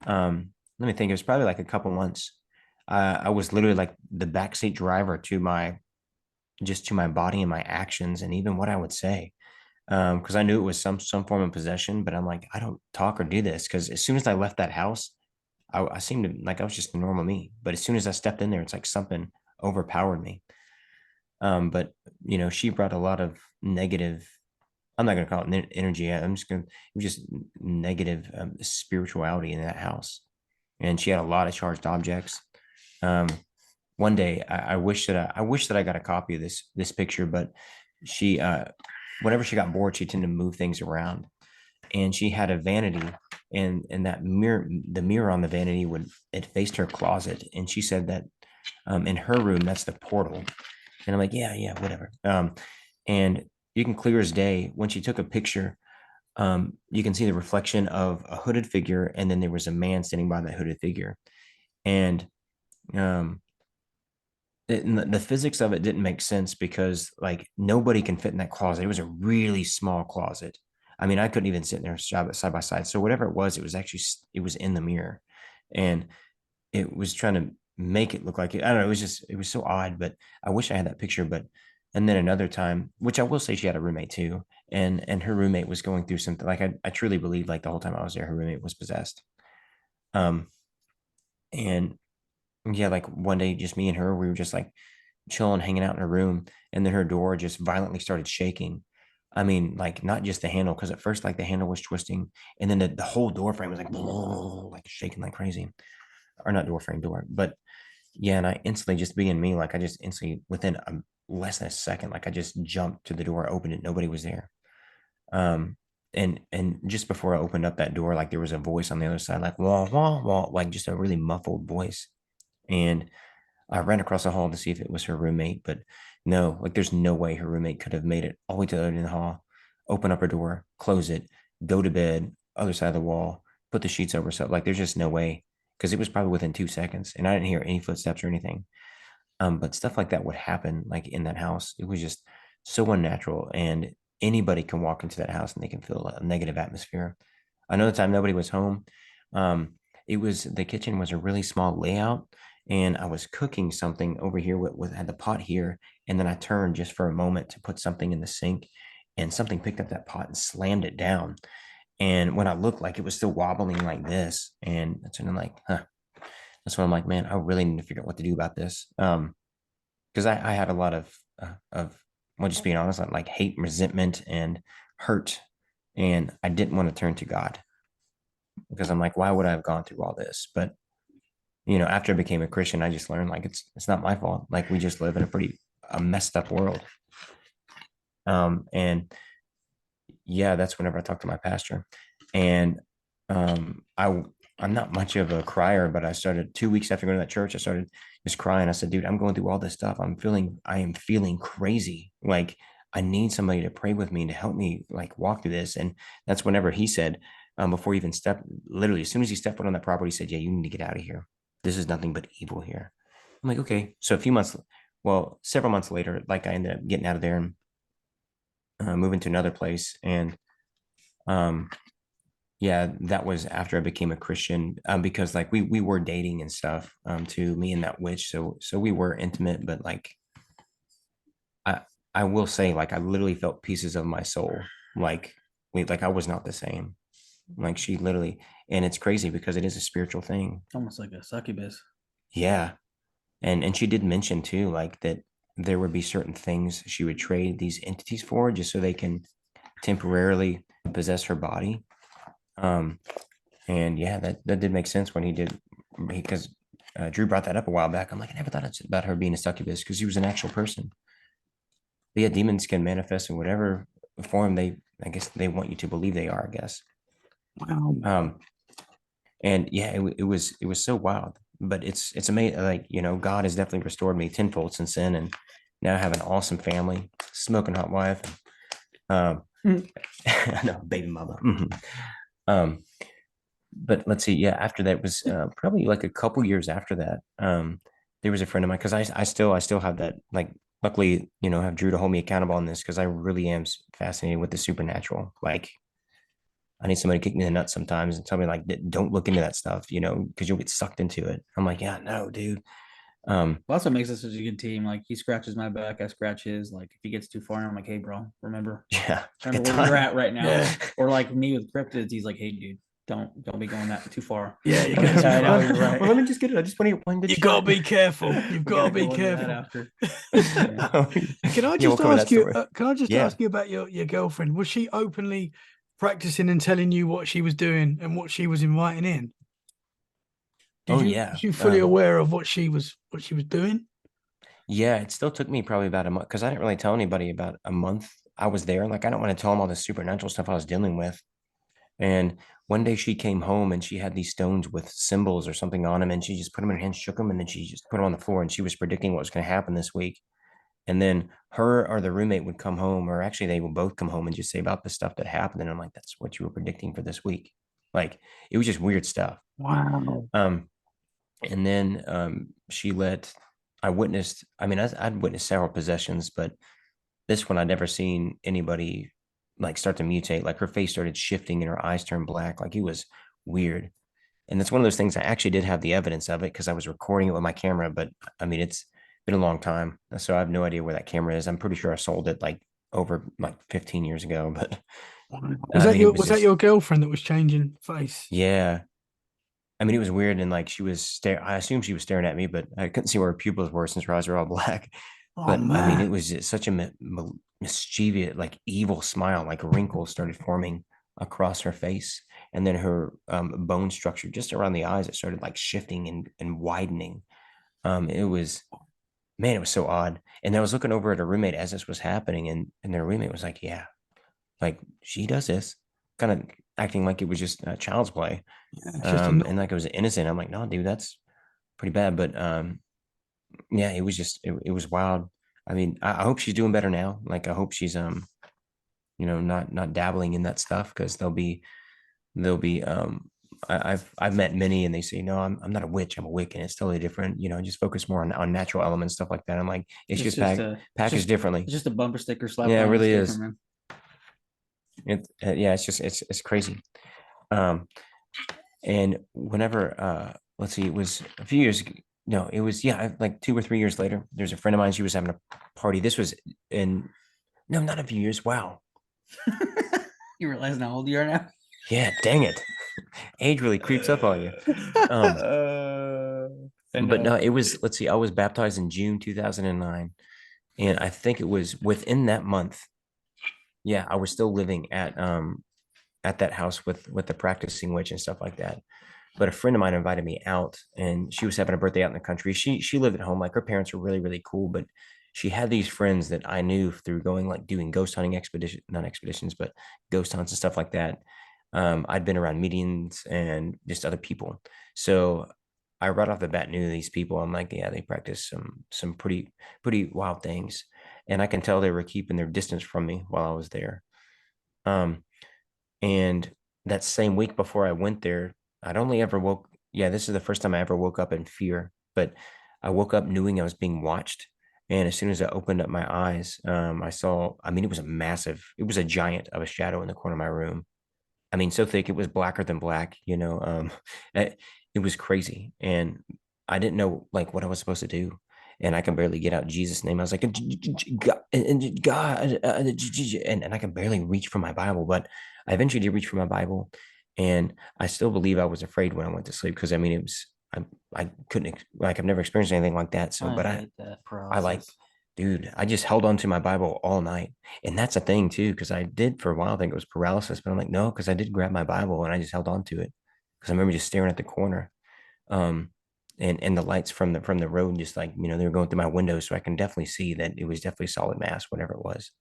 let me think, it was probably like a couple months. I was literally like the backseat driver to my body and my actions, and even what I would say. Because I knew it was some form of possession, but I'm like, I don't talk or do this because as soon as I left that house, I seemed to like I was just a normal me. But as soon as I stepped in there, it's like something overpowered me. But she brought a lot of negative. I'm not going to call it energy. I'm just going to, it was just negative spirituality in that house. And she had a lot of charged objects. Um, One day, I wish that I got a copy of this picture, but she, whenever she got bored, she tended to move things around, and she had a vanity, and that the mirror on the vanity it faced her closet, and she said that in her room that's the portal. And I'm like, yeah, yeah, whatever. And you can clear as day when she took a picture. You can see the reflection of a hooded figure, and then there was a man standing by that hooded figure. And um, the physics of it didn't make sense because like nobody can fit in that closet. It was a really small closet. I mean, I couldn't even sit in there side by side. So whatever it was actually it was in the mirror, and it was trying to make it look like it. I don't know. It was so odd, but I wish I had that picture. But and then another time, which I will say she had a roommate too, and her roommate was going through something. Like I truly believe like the whole time I was there, her roommate was possessed. Um, and yeah, like one day, just me and her, we were just like chilling, hanging out in her room, and then her door just violently started shaking. I mean, like not just the handle, because at first like the handle was twisting, and then the whole door frame was like like shaking like crazy, or not door frame door, but yeah. And I instantly, just being me, like I just instantly within less than a second, like I just jumped to the door, opened it, nobody was there. Um, and just before I opened up that door, like there was a voice on the other side, like wah wah wah, like just a really muffled voice, and I ran across the hall to see if it was her roommate, but no, like there's no way her roommate could have made it all the way to the other end of the hall, open up her door, close it, go to bed, other side of the wall, put the sheets over stuff. Like there's just no way because it was probably within 2 seconds, and I didn't hear any footsteps or anything. But stuff like that would happen like in that house. It was just so unnatural, and anybody can walk into that house and they can feel a negative atmosphere. Another time nobody was home. Um, it was the kitchen was a really small layout, and I was cooking something over here with had the pot here, and then I turned just for a moment to put something in the sink, and something picked up that pot and slammed it down. And when I looked, like it was still wobbling like this, and that's when I'm like, huh. That's when I'm like, man, I really need to figure out what to do about this. Because I had a lot of well, just being honest, like hate, resentment, and hurt, and I didn't want to turn to God because I'm like, why would I have gone through all this? But after I became a Christian, I just learned like it's not my fault. Like we just live in a messed up world. And yeah, that's whenever I talk to my pastor, and I'm not much of a crier, but I started 2 weeks after going to that church. I started just crying. I said, dude, I'm going through all this stuff. I am feeling crazy. Like I need somebody to pray with me to help me like walk through this. And that's whenever he said, before he even stepped, literally as soon as he stepped foot on that property, he said, yeah, you need to get out of here. This is nothing but evil here. I'm like, okay. So several months later, like I ended up getting out of there and moving to another place. And um, yeah, that was after I became a Christian, because like we were dating and stuff, to me and that witch. So we were intimate, but like I I will say like I literally felt pieces of my soul, like I was not the same. Like she literally, and it's crazy because it is a spiritual thing. Almost like a succubus. Yeah. And she did mention too, like that there would be certain things she would trade these entities for just so they can temporarily possess her body. Um, and yeah, that did make sense when he did, because Drew brought that up a while back. I'm like, I never thought it's about her being a succubus because she was an actual person. But yeah, demons can manifest in whatever form I guess they want you to believe they are, I guess. Wow. And yeah, it was so wild, but it's amazing. Like, God has definitely restored me tenfold since then. And now I have an awesome family, smoking hot wife. No, baby mama. Um, but let's see. Yeah, after that was probably like a couple years after that. There was a friend of mine because I still have that, like, luckily, have Drew to hold me accountable on this because I really am fascinated with the supernatural. Like, I need somebody to kick me in the nuts sometimes and tell me like, don't look into that stuff, because you'll get sucked into it. I'm like, yeah, no, dude. Well, that's what makes us such a good team. Like he scratches my back, I scratch his. Like if he gets too far, I'm like, hey, bro, remember Yeah, where you're at right now. Yeah. Or like me with cryptids, he's like, hey, dude, don't be going that too far. Yeah, you got I know, you're right. Well, let me just get it. I just want to get one good You shot. got to be careful. You've We got to gotta be go into that careful. after. Can I Yeah, we'll just cover that ask you? story. Can I just Yeah. ask you about your girlfriend? Was she openly practicing and telling you what she was doing and what she was inviting in? Oh, Was yeah. you fully aware of what she was doing? Yeah, it still took me probably about a month because I didn't really tell anybody about a month I was there. Like, I don't want to tell them all the supernatural stuff I was dealing with. And one day she came home and she had these stones with symbols or something on them, and she just put them in her hands, shook them, and then she just put them on the floor. And she was predicting what was going to happen this week. And then her or the roommate would come home, or actually they will both come home and just say about the stuff that happened. And I'm like, that's what you were predicting for this week. Like, it was just weird stuff. Wow. And then I witnessed, I mean, I'd witnessed several possessions, but this one I'd never seen anybody like start to mutate. Like her face started shifting and her eyes turned black. Like it was weird. And it's one of those things I actually did have the evidence of it because I was recording it with my camera, but I mean, it's been a long time. So I have no idea where that camera is. I'm pretty sure I sold it like over like 15 years ago, but Was I that mean, it was that just, your girlfriend that was changing face? yeah. I mean, it was weird. And like she was I assume she was staring at me, but I couldn't see where her pupils were since her eyes were all black. Oh But I mean, man. it was just such a mischievous, like evil smile, like wrinkles started forming across her face. And then her bone structure just around the eyes, it started like shifting and widening. It was, man, it was so odd. And I was looking over at her roommate as this was happening, and their roommate was like, yeah, like she does this, kind of acting like it was just child's play. Yeah, it's just a And like it was innocent. I'm like, no, dude, that's pretty bad. But yeah, it was just it was wild. I mean, I hope she's doing better now. Like I hope she's not dabbling in that stuff because they'll be I've met many and they say, no, I'm not a witch, I'm a Wiccan. It's totally different. Just focus more on natural elements, stuff like that. I'm like, it's just packaged differently. It's just a bumper sticker slap. Yeah, it on really sticker, is. man. Yeah, it's just it's crazy. And whenever let's see, it was a few years ago. No, it was, yeah, like 2 or 3 years later. There's a friend of mine. She was having a party. This was in, no, not a few years. Wow. You realize how old you are now? Yeah, dang it. Age really creeps up on you. But no, it was, let's see, I was baptized in June 2009. And I think it was within that month. Yeah, I was still living at that house with the practicing witch and stuff like that. But a friend of mine invited me out, and she was having a birthday out in the country. She lived at home. Like her parents were really, really cool, but she had these friends that I knew through going, like, doing ghost hunting expedition, not expeditions, but ghost hunts and stuff like that. I'd been around meetings and just other people. So I right off the bat knew these people. I'm like, yeah, they practice some pretty wild things. And I can tell they were keeping their distance from me while I was there. Um, and that same week before I went there, I'd only ever yeah, this is the first time I ever woke up in fear, but I woke up knowing I was being watched. And as soon as I opened up my eyes, I saw, I mean, it was a giant of a shadow in the corner of my room. I mean, so thick, it was blacker than black, it was crazy. And I didn't know like what I was supposed to do. And I can barely get out Jesus' name. I was like, God, and I can barely reach for my Bible, but I eventually did reach for my Bible. And I still believe I was afraid when I went to sleep because I mean it was I couldn't like I've never experienced anything like that. So, but hate that I like, paralysis. dude, I just held on to my Bible all night, and that's a thing too because I did for a while think it was paralysis, but I'm like no, because I did grab my Bible and I just held on to it because I remember just staring at the corner, um, and the lights from the road just like they were going through my window, so I can definitely see that it was definitely solid mass, whatever it was.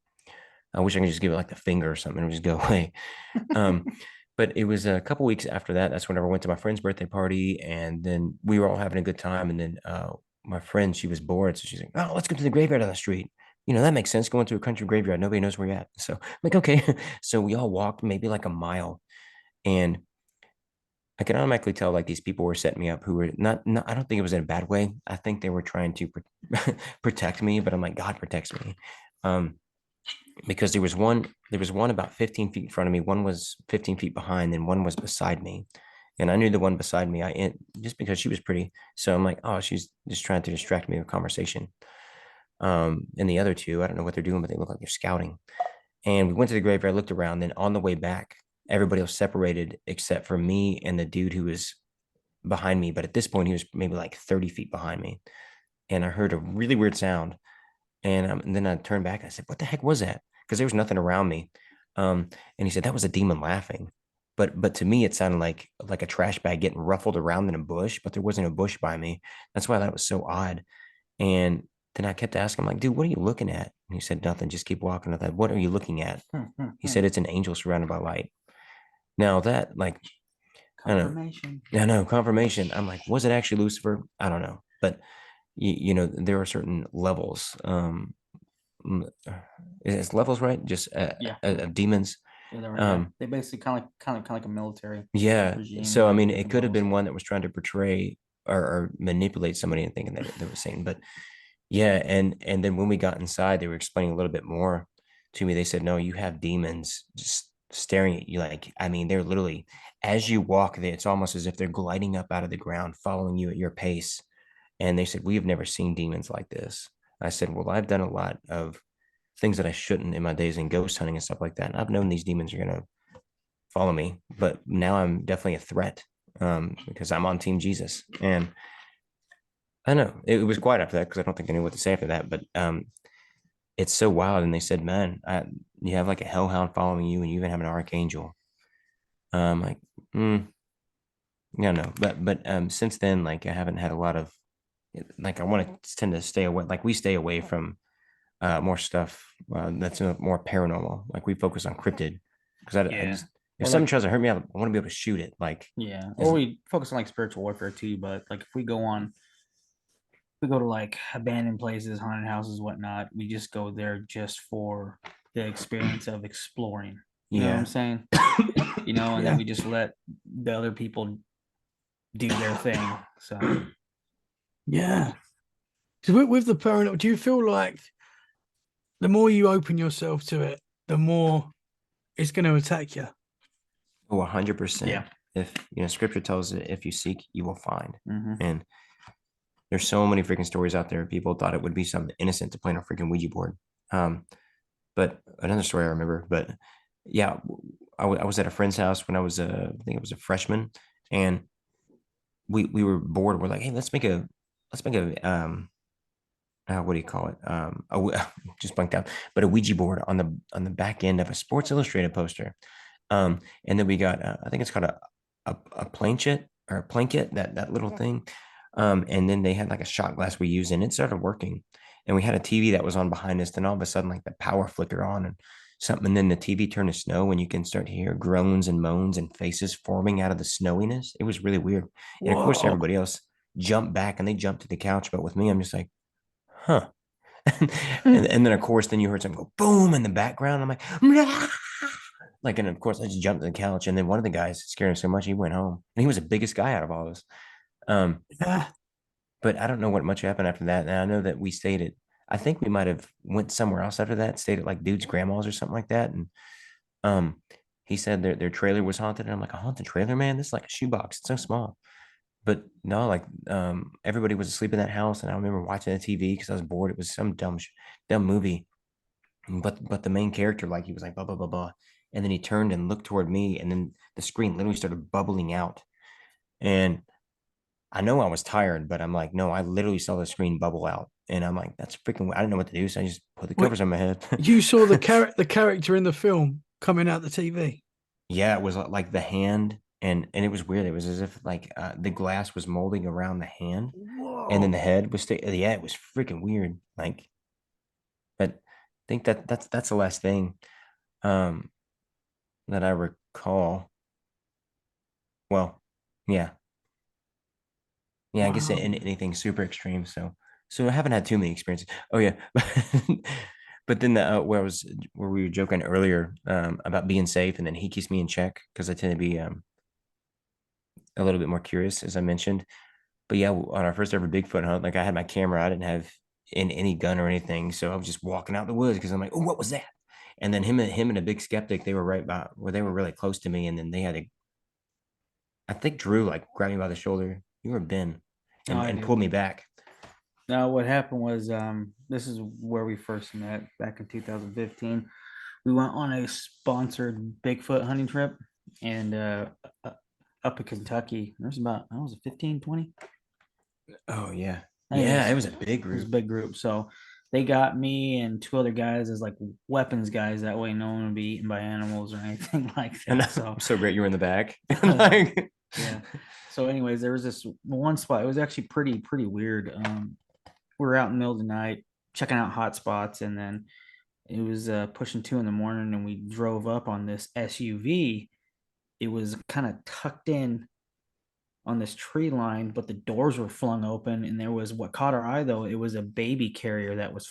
I wish I could just give it like the finger or something and just go away. Um, but it was a couple weeks after that. That's whenever I went to my friend's birthday party, and then we were all having a good time. And then my friend, she was bored, so she's like, "Oh, let's go to the graveyard on the street." That makes sense. Going to a country graveyard, nobody knows where you're at. So I'm like, okay. So we all walked maybe like a mile, and I could automatically tell like these people were setting me up who were not I don't think it was in a bad way. I think they were trying to protect me, but I'm like, God protects me. Um, because there was one about 15 feet in front of me, one was 15 feet behind, and one was beside me. And I knew the one beside me, just because she was pretty. So I'm like, oh, she's just trying to distract me with conversation. And the other two, I don't know what they're doing, but they look like they're scouting. And we went to the graveyard, looked around, then on the way back, everybody was separated except for me and the dude who was behind me. But at this point, he was maybe like 30 feet behind me. And I heard a really weird sound. And then I turned back. I said, "What the heck was that?" Because there was nothing around me. And he said that was a demon laughing. But to me, it sounded like a trash bag getting ruffled around in a bush, but there wasn't a bush by me. That's why that was so odd. And then I kept asking him, like, "Dude, what are you looking at?" And he said, "Nothing. Just keep walking." I thought, "What are you looking at?" He said, "It's an angel surrounded by light." Now that, like, I don't know. Confirmation. I know confirmation. I'm like, was it actually Lucifer? I don't know, but there are certain levels. Is levels right? Just Yeah. of demons. Yeah, Um, they basically kind of like a military yeah. regime. So I mean, it different could have levels. been one that was trying to portray or manipulate somebody and thinking that they were Satan. But yeah, and then when we got inside, they were explaining a little bit more to me. They said, no, you have demons just staring at you. Like, I mean, they're literally as you walk, it's almost as if they're gliding up out of the ground, following you at your pace. And they said, we have never seen demons like this. I said, well, I've done a lot of things that I shouldn't in my days in ghost hunting and stuff like that. And I've known these demons are going to follow me, but now I'm definitely a threat because I'm on Team Jesus. And I know it was quiet after that because I don't think I knew what to say after that. But it's so wild. And they said, man, you have like a hellhound following you, and you even have an archangel. Like, yeah, no, but since then, like I haven't had a lot of like I want to tend to stay away. Like we stay away from more stuff that's more paranormal. Like we focus on cryptid because I Yeah. just if Or something like tries to hurt me, I want to be able to shoot it. Like yeah, as or we focus on like spiritual warfare too. But like if we go to like abandoned places, haunted houses, whatnot, we just go there just for the experience of exploring. You know what I'm yeah, saying? And then Yeah. we just let the other people do their thing. So Yeah. So with the paranormal, do you feel like the more you open yourself to it, the more it's going to attack you? oh, 100%. yeah. If Scripture tells it, if you seek, you will find. Mm-hmm. And there's so many freaking stories out there. People thought it would be something innocent to play on a freaking Ouija board. But another story I remember, but yeah, I was at a friend's house when I was I think it was a freshman, and we were bored. We're like, hey, let's make a what do you call it? Just blanked out, but a Ouija board on the back end of a Sports Illustrated poster. And then we got I think it's called a planchet or a planket, that little thing. And then they had like a shot glass we used, and it started working. And we had a TV that was on behind us. Then all of a sudden, like the power flickered on and something, and then the TV turned to snow, and you can start to hear groans and moans and faces forming out of the snowiness. It was really weird. And of course, Whoa. everybody else jumped back and they jumped to the couch, but with me, I'm just like, huh. And then of course, then you heard something go boom in the background. I'm like, like, and of course, I just jumped to the couch. And then one of the guys scared him so much he went home, and he was the biggest guy out of all of us. Um, Yeah. but I don't know what much happened after that. And I know that we stayed at, I think we might have went somewhere else after that, stayed at like dude's grandma's or something like that. And um, he said their trailer was haunted. And I'm like, a haunted trailer, man? This is like a shoebox. It's so small. But no, like everybody was asleep in that house, and I remember watching the TV because I was bored. It was some dumb movie, but the main character, like he was like blah blah blah blah, and then he turned and looked toward me, and then the screen literally started bubbling out. And I know I was tired, but I'm like, no, I literally saw the screen bubble out, and I'm like, that's freaking. I didn't know what to do, so I just put the Wait, covers on my head. you saw the character in the film coming out the TV. Yeah, it was like the hand, and it was weird. It was as if like the glass was molding around the hand, and then Whoa. the head was yeah, it was freaking weird. Like, but I think that's the last thing um that I recall. Well, yeah, yeah, I guess Wow. anything super extreme. So I haven't had too many experiences. Oh yeah, but then where we were joking earlier about being safe, and then he keeps me in check because I tend to be a little bit more curious, as I mentioned. But yeah, on our first ever Bigfoot hunt, like I had my camera, I didn't have any gun or anything, so I was just walking out the woods because I'm like, oh, what was that? And then him and a big skeptic, they were right by where they were really close to me, and then they had a, I think Drew like grabbed me by the shoulder, you were Ben, No, I and did. pulled me back. Now, what happened was, this is where we first met back in 2015. We went on a sponsored Bigfoot hunting trip, and uh, up in Kentucky, there's about, I was 15, 20. Oh yeah, I think yeah, it was a big it was a group. big group. So they got me and two other guys as like weapons guys. That way, no one would be eaten by animals or anything like And that. So I'm so great you were in the back. yeah. Like, So, anyways, there was this one spot. It was actually pretty weird. We were out in the middle of the night checking out hot spots, and then it was pushing 2 in the morning, and we drove up on this SUV. It was kind of tucked in on this tree line, but the doors were flung open, and there was what caught our eye though. It was a baby carrier that was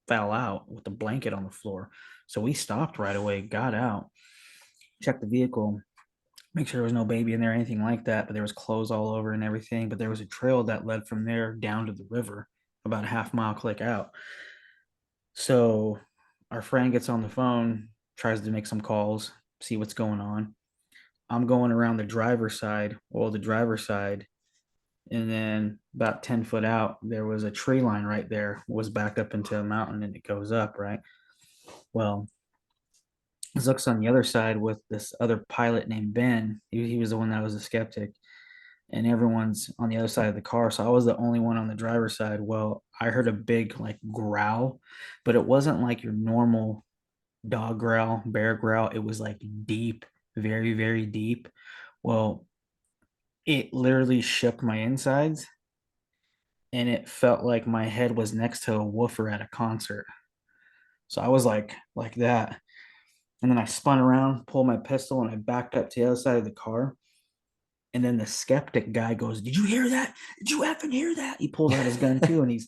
fell out with a blanket on the floor. So we stopped right away, got out, checked the vehicle, make sure there was no baby in there, anything like that. But there was clothes all over and everything. But there was a trail that led from there down to the river, about a half mile click out. So our friend gets on the phone, tries to make some calls, see what's going on. I'm going around the driver's side. Well, the driver's side, and then about 10 foot out, there was a tree line right there, was back up into a mountain, and it goes up, right? Well, Zook's on the other side with this other pilot named Ben. He was the one that was a skeptic, and everyone's on the other side of the car. So I was the only one on the driver's side. Well, I heard a big like growl, but it wasn't like your normal dog growl, bear growl. It was like deep, very, very deep. Well, it literally shook my insides, and it felt like my head was next to a woofer at a concert. So I was like that. And then I spun around, pulled my pistol, and I backed up to the other side of the car. And then the skeptic guy goes, "Did you hear that? Did you effing hear that?" He pulls out his gun too, and he's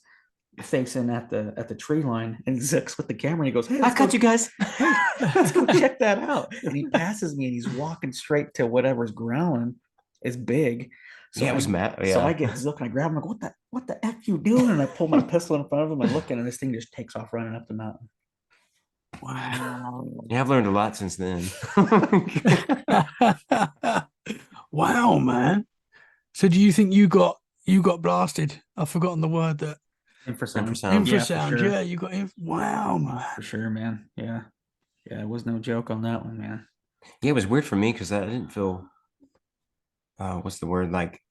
facing at the tree line. And Zook's with the camera, and he goes, "Hey, I cut you guys. hey, let's go check that out." And he passes me, and he's walking straight to whatever's growling. It's big. So Yeah, it was I Matt. so I Yeah. get Zook and I grab him. I go, what the F you doing? And I pull my pistol in front of him. I look at it, and this thing just takes off running up the mountain. Wow. Yeah, I've learned a lot since then. Wow, man. So do you think you got blasted? I've forgotten the word that Infrasound. Infrasound. Yeah, for infrasound. sure. Yeah, you got wow, man. For sure, man. Yeah. Yeah, it was no joke on that one, man. Yeah, it was weird for me because I didn't feel what's the word, like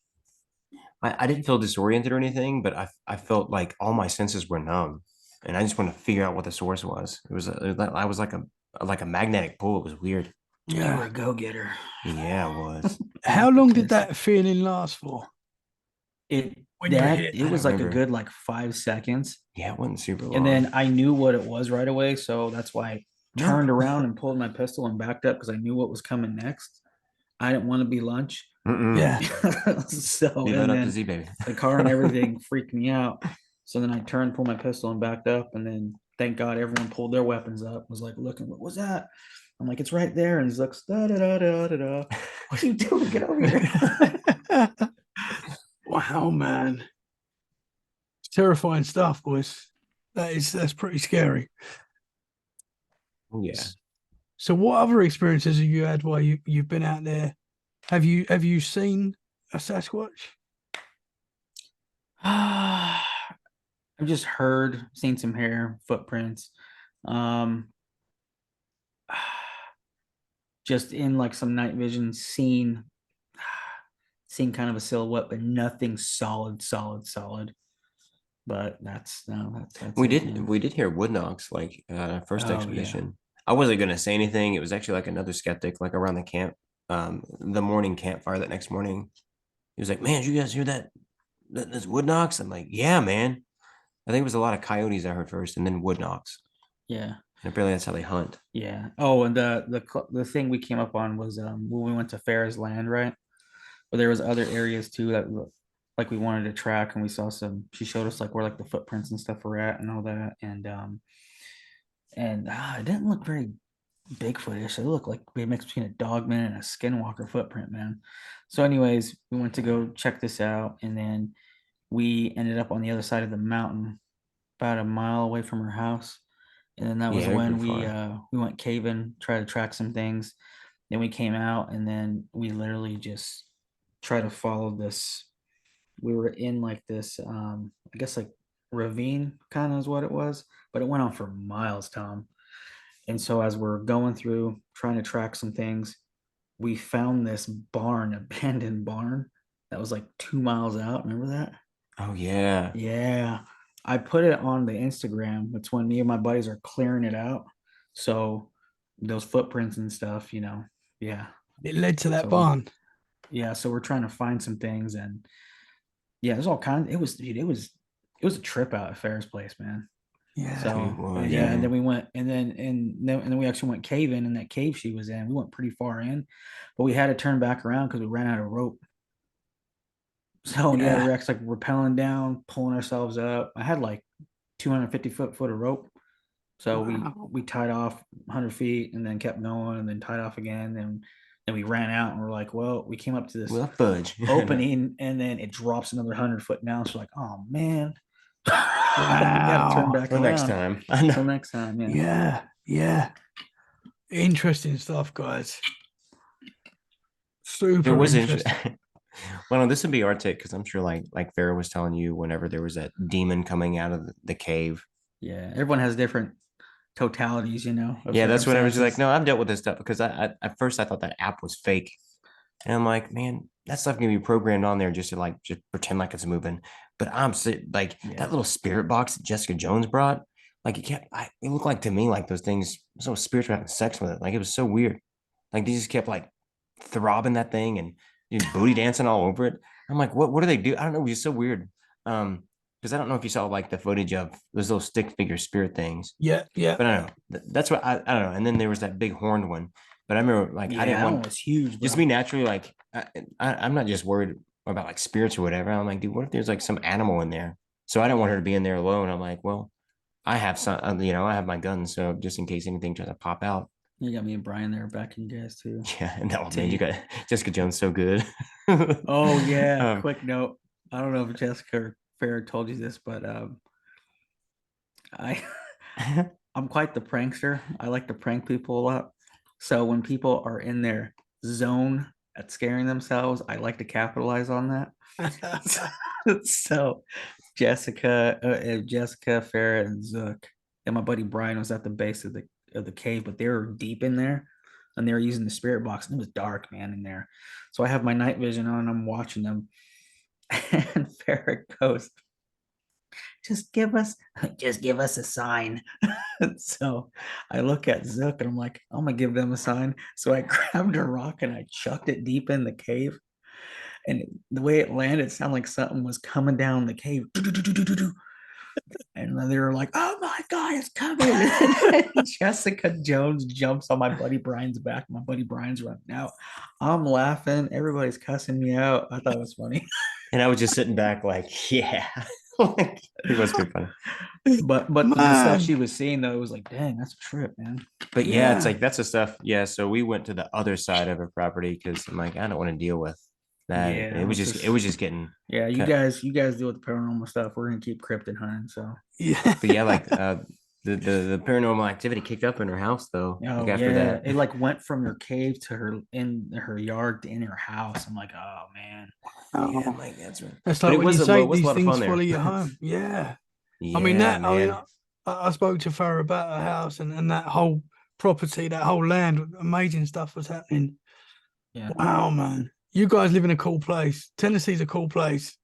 I didn't feel disoriented or anything, but I felt like all my senses were numb, and I just wanted to figure out what the source was. I was like a magnetic pull. It was weird. You were Yeah. a go-getter. Yeah, it was. How long did that feeling last for? It When you were that hit? it I don't was like a remember. good like 5 seconds. Yeah, it wasn't super And long. then I knew what it was right away. So that's why I No. turned around and pulled my pistol and backed up because I knew what was coming next. I didn't want to be lunch. Mm-mm. Yeah. So, Leave that and up to then Z baby. the car and everything freaked me out. So then I turned, pulled my pistol and backed up. And then thank God everyone pulled their weapons up, was like looking, what was that? I'm like, it's right there. And he's like, da da da da da da. What are you doing? Get over here. Wow, man. It's terrifying stuff, boys. That's pretty scary. Oh yeah. So what other experiences have you had while you've been out there? Have you seen a Sasquatch? I've just heard, seen some hair, footprints. Um, just in like some night vision, seen kind of a silhouette, but nothing solid. But that's We it, did man. we did hear wood knocks like first Oh yeah. expedition. I wasn't gonna say anything. It was actually like another skeptic, like around the camp, the morning campfire that next morning. He was like, "Man, did you guys hear that there's wood knocks?" I'm like, "Yeah, man." I think it was a lot of coyotes I heard first, and then wood knocks. Yeah. And apparently that's how they hunt. Yeah. Oh, and the thing we came up on was when we went to Farrah's land, right? But there was other areas too that like we wanted to track, and we saw some. She showed us like where like the footprints and stuff were at and all that, and it didn't look very Bigfootish. It looked like a mix between a dogman and a skinwalker footprint, man. So, anyways, we went to go check this out, and then we ended up on the other side of the mountain, about a mile away from her house. And then that was Yeah, they're when pretty far. we went caving, tried to track some things. Then we came out, and then we literally just try to follow this. We were in like this, I guess like ravine, kind of is what it was, but it went on for miles, Tom. And so as we're going through trying to track some things, we found this barn, abandoned barn that was like 2 miles out. Remember that? Oh yeah. Yeah. I put it on the Instagram. It's when me and my buddies are clearing it out. So those footprints and stuff, yeah. It led to that So barn. yeah, so we're trying to find some things, and yeah, there's all kinds. It was, dude, it was a trip out at Ferris Place, man. Yeah. So It was, yeah, and man. then we went, and then we actually went caving in that cave she was in. We went pretty far in, but we had to turn back around because we ran out of rope. So yeah, Yeah. we're actually like rappelling down, pulling ourselves up. I had like 250 foot of rope. So Wow. we tied off 100 feet and then kept going and then tied off again. And then we ran out and we're like, well, we came up to this Well, fudge. opening and then it drops another 100 foot down. So like, oh man, we got to turn Wow. back Well, next around. time. I know. So next time, yeah. Yeah. Yeah. Interesting stuff, guys. There Super was interesting. interesting. Well, no, this would be our take because I'm sure, like Farrah was telling you, whenever there was that demon coming out of the cave. Yeah. Everyone has different totalities, of Yeah, that's what I was like. circumstances. No, I've dealt with this stuff because I at first I thought that app was fake, and I'm like, man, that stuff can be programmed on there just to like just pretend like it's moving. But like Yeah. that little spirit box that Jessica Jones brought, like it looked like to me like those things, so spirits were having sex with it. Like it was so weird. Like they just kept like throbbing that thing and booty dancing all over it. I'm like, what do they do? I don't know. It was just so weird. Because I don't know if you saw like the footage of those little stick figure spirit things, Yeah. Yeah. but I don't know. That's what I don't know. And then there was that big horned one. But I remember like Yeah, I didn't that one want was huge, just bro. me naturally like I'm not just worried about like spirits or whatever. I'm like, dude, what if there's like some animal in there? So I didn't want her to be in there alone. I'm like, well, I have some, I have my gun, so just in case anything tries to pop out. You got me and Brian there backing you guys too. Yeah, no, man, you T. got Jessica Jones so good. Oh yeah, um, quick note. I don't know if Jessica or Farrah told you this, but I I'm quite the prankster. I like to prank people a lot. So when people are in their zone at scaring themselves, I like to capitalize on that. So Jessica, Farrah, and Zook, and my buddy Brian was at the base of the cave, but they were deep in there, and they were using the spirit box, and it was dark, man, in there. So I have my night vision on, I'm watching them, and Farrah goes, just give us a sign. So I look at Zook and I'm like, I'm gonna give them a sign. So I grabbed a rock and I chucked it deep in the cave. And the way it landed, it sounded like something was coming down the cave. And then they were like, oh my God, it's coming. And Jessica Jones jumps on my buddy Brian's back. My buddy Brian's running out. I'm laughing. Everybody's cussing me out. I thought it was funny. and I was just sitting back like, yeah, like, it was pretty funny. But the stuff Man. she was seeing though, it was like, dang, that's a trip, man. But yeah, it's Yeah. like that's the stuff. Yeah, so we went to the other side of her property because I'm like, I don't want to deal with that. Yeah, It was just getting yeah, you cut. guys deal with the paranormal stuff. We're gonna keep cryptid hunting. So Yeah. But yeah, like the paranormal activity kicked up in her house though. Like oh after yeah, that. it like went from her cave to her yard to in her house. I'm like, oh man. Yeah, Oh, like that's right. that's But like it when you was say it was a these lot of things fun follow there. you home. Yeah. I mean Yeah, that. I mean, man. I spoke to Farrah about her house and that whole property, that whole land, amazing stuff was happening. Yeah. Wow, man. You guys live in a cool place. Tennessee's a cool place.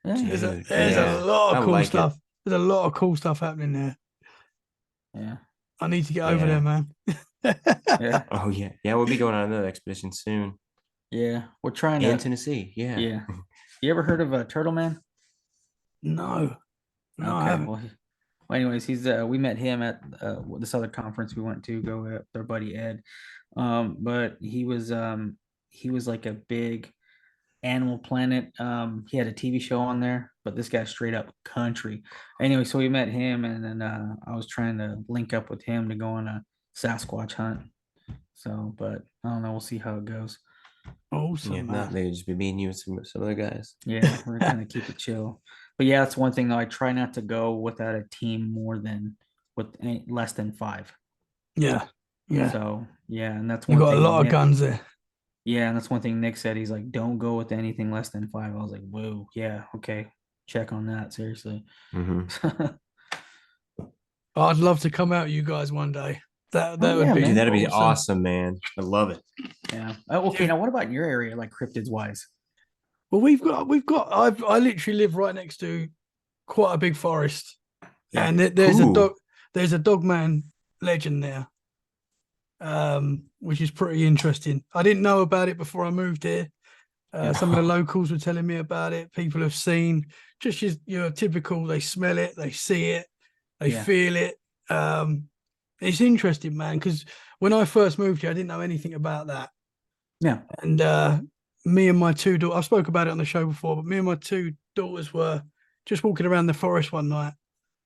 Yeah. There's Dude, there's a yeah, lot I of cool like it. stuff. There's a lot of cool stuff happening there. Yeah. I need to get over Yeah. there, man. Yeah. Oh yeah, yeah. We'll be going on another expedition soon Yeah. We're trying in to. Tennessee. Yeah. Yeah. You ever heard of a Turtle Man? No, no, I Okay. haven't. Well, anyways, he's we met him at this other conference we went to go with their buddy Ed. But he was like a big Animal Planet. He had a TV show on there, but this guy's straight up country. Anyway, so we met him, and then I was trying to link up with him to go on a Sasquatch hunt. So, but I don't know. We'll see how it goes. Awesome, Yeah, if not, man. they just be me and you and some other guys. Yeah, we're gonna keep it chill. But yeah, that's one thing though. I try not to go without a team more than less than 5. Yeah, yeah. So yeah, and that's You one got a thing. lot of Nick, guns there. yeah, and that's one thing Nick said. He's like, don't go with anything less than 5. I was like, whoa, yeah, okay, check on that seriously. Hmm. I'd love to come out with you guys one day. That Oh, would yeah, be man. Dude, that'd be awesome, man. I love it. Yeah. Oh, okay. Now, what about your area, like cryptids wise? Well, I literally live right next to quite a big forest, Yeah. and Cool. there's a dogman legend there, which is pretty interesting. I didn't know about it before I moved here. Yeah. Some of the locals were telling me about it. People have seen just your typical. They smell it, they see it, they Yeah. feel it. It's interesting, man, because when I first moved here, I didn't know anything about that. Yeah. And me and my 2 daughters, I spoke about it on the show before, but me and my 2 daughters were just walking around the forest one night,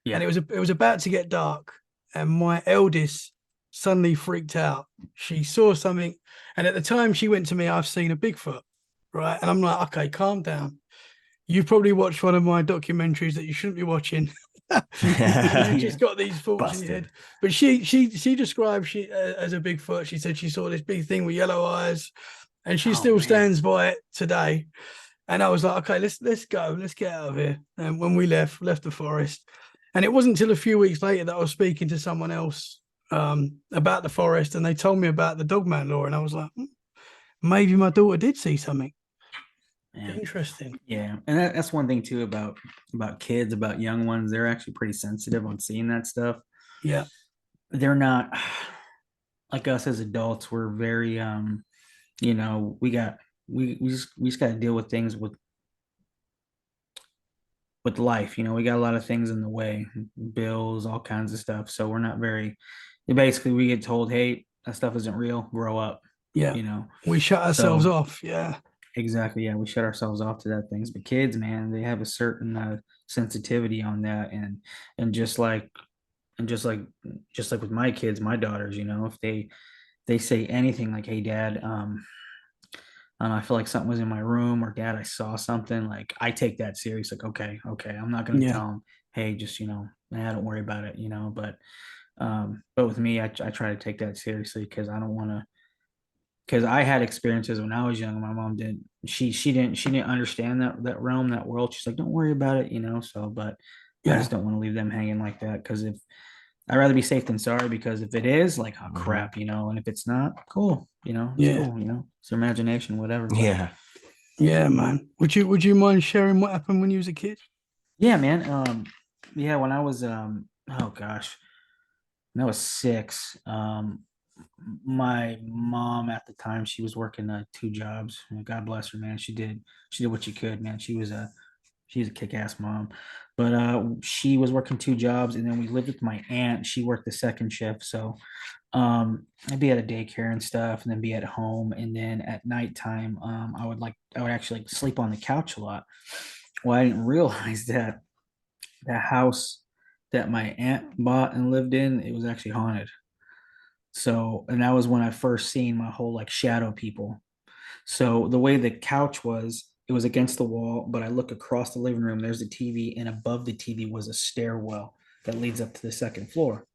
Yeah. and it was about to get dark, and my eldest suddenly freaked out. She saw something, and at the time she went to me, "I've seen a Bigfoot," right? And I'm like, "Okay, calm down. You've probably watched one of my documentaries that you shouldn't be watching." You just got these thoughts in your head. But she described she as a Bigfoot. She said she saw this big thing with yellow eyes, and she still stands by it today. And I was like, okay, let's go, let's get out of here. And when we left the forest, and it wasn't until a few weeks later that I was speaking to someone else about the forest, and they told me about the dogman law, and I was like, maybe my daughter did see something. Yeah. Interesting. Yeah, and that's one thing too about kids, about young ones. They're actually pretty sensitive on seeing that stuff. Yeah. They're not like us as adults. We're very we just got to deal with things with life. We got a lot of things in the way, bills, all kinds of stuff. So we're not very. Basically, we get told, "Hey, that stuff isn't real. Grow up." Yeah. You know, We shut ourselves So- off. Yeah. Exactly. Yeah, we shut ourselves off to that things. But kids, man, they have a certain sensitivity on that, and just like with my kids, my daughters, if they say anything like, "Hey, Dad, I don't know, I feel like something was in my room," or "Dad, I saw something," like I take that serious. Like, okay, I'm not gonna Yeah. tell them, "Hey, just don't worry about it," But with me, I try to take that seriously because I don't want to. Because I had experiences when I was young. My mom didn't. She didn't understand that realm, that world. She's like, "Don't worry about it," So, but I Yeah. just don't want to leave them hanging like that. Because if I'd rather be safe than sorry. Because if it is, like, oh crap, and if it's not, cool, it's Yeah. cool, it's their imagination, whatever. But Yeah. Yeah, man. Would you mind sharing what happened when you was a kid? yeah, man. Yeah, when I was oh gosh, when I was 6, my mom at the time, she was working 2 jobs. God bless her, man. She did what she could, man. She's a kick-ass mom. But she was working 2 jobs, and then we lived with my aunt. She worked the second shift. So I'd be at a daycare and stuff, and then be at home. And then at nighttime, I would actually sleep on the couch a lot. Well, I didn't realize that the house that my aunt bought and lived in, it was actually haunted. So, and that was when I first seen my whole like shadow people. So the way the couch was, it was against the wall, but I look across the living room, there's a TV, and above the TV was a stairwell that leads up to the second floor.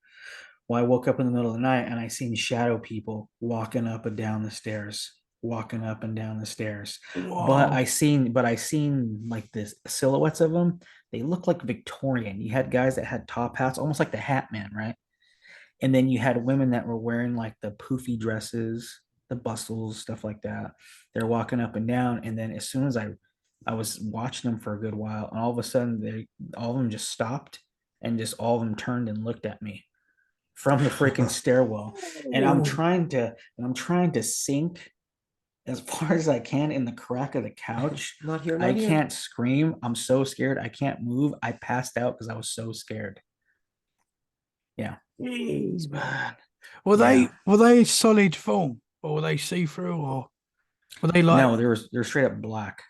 Well, I woke up in the middle of the night and I seen shadow people walking up and down the stairs, walking up and down the stairs. But Whoa. I seen like this silhouettes of them. They look like Victorian. You had guys that had top hats, almost like the Hat Man, right? And then you had women that were wearing like the poofy dresses, the bustles, stuff like that. They're walking up and down. And then as soon as I was watching them for a good while, and all of a sudden all of them just stopped and just all of them turned and looked at me from the freaking stairwell. And I'm trying to sink as far as I can in the crack of the couch. Not here, I not here. can't scream. I'm so scared. I can't move. I passed out because I was so scared. Yeah. Jeez, man. Yeah. Were they solid form or were they see through or were they like? No, they're straight up black.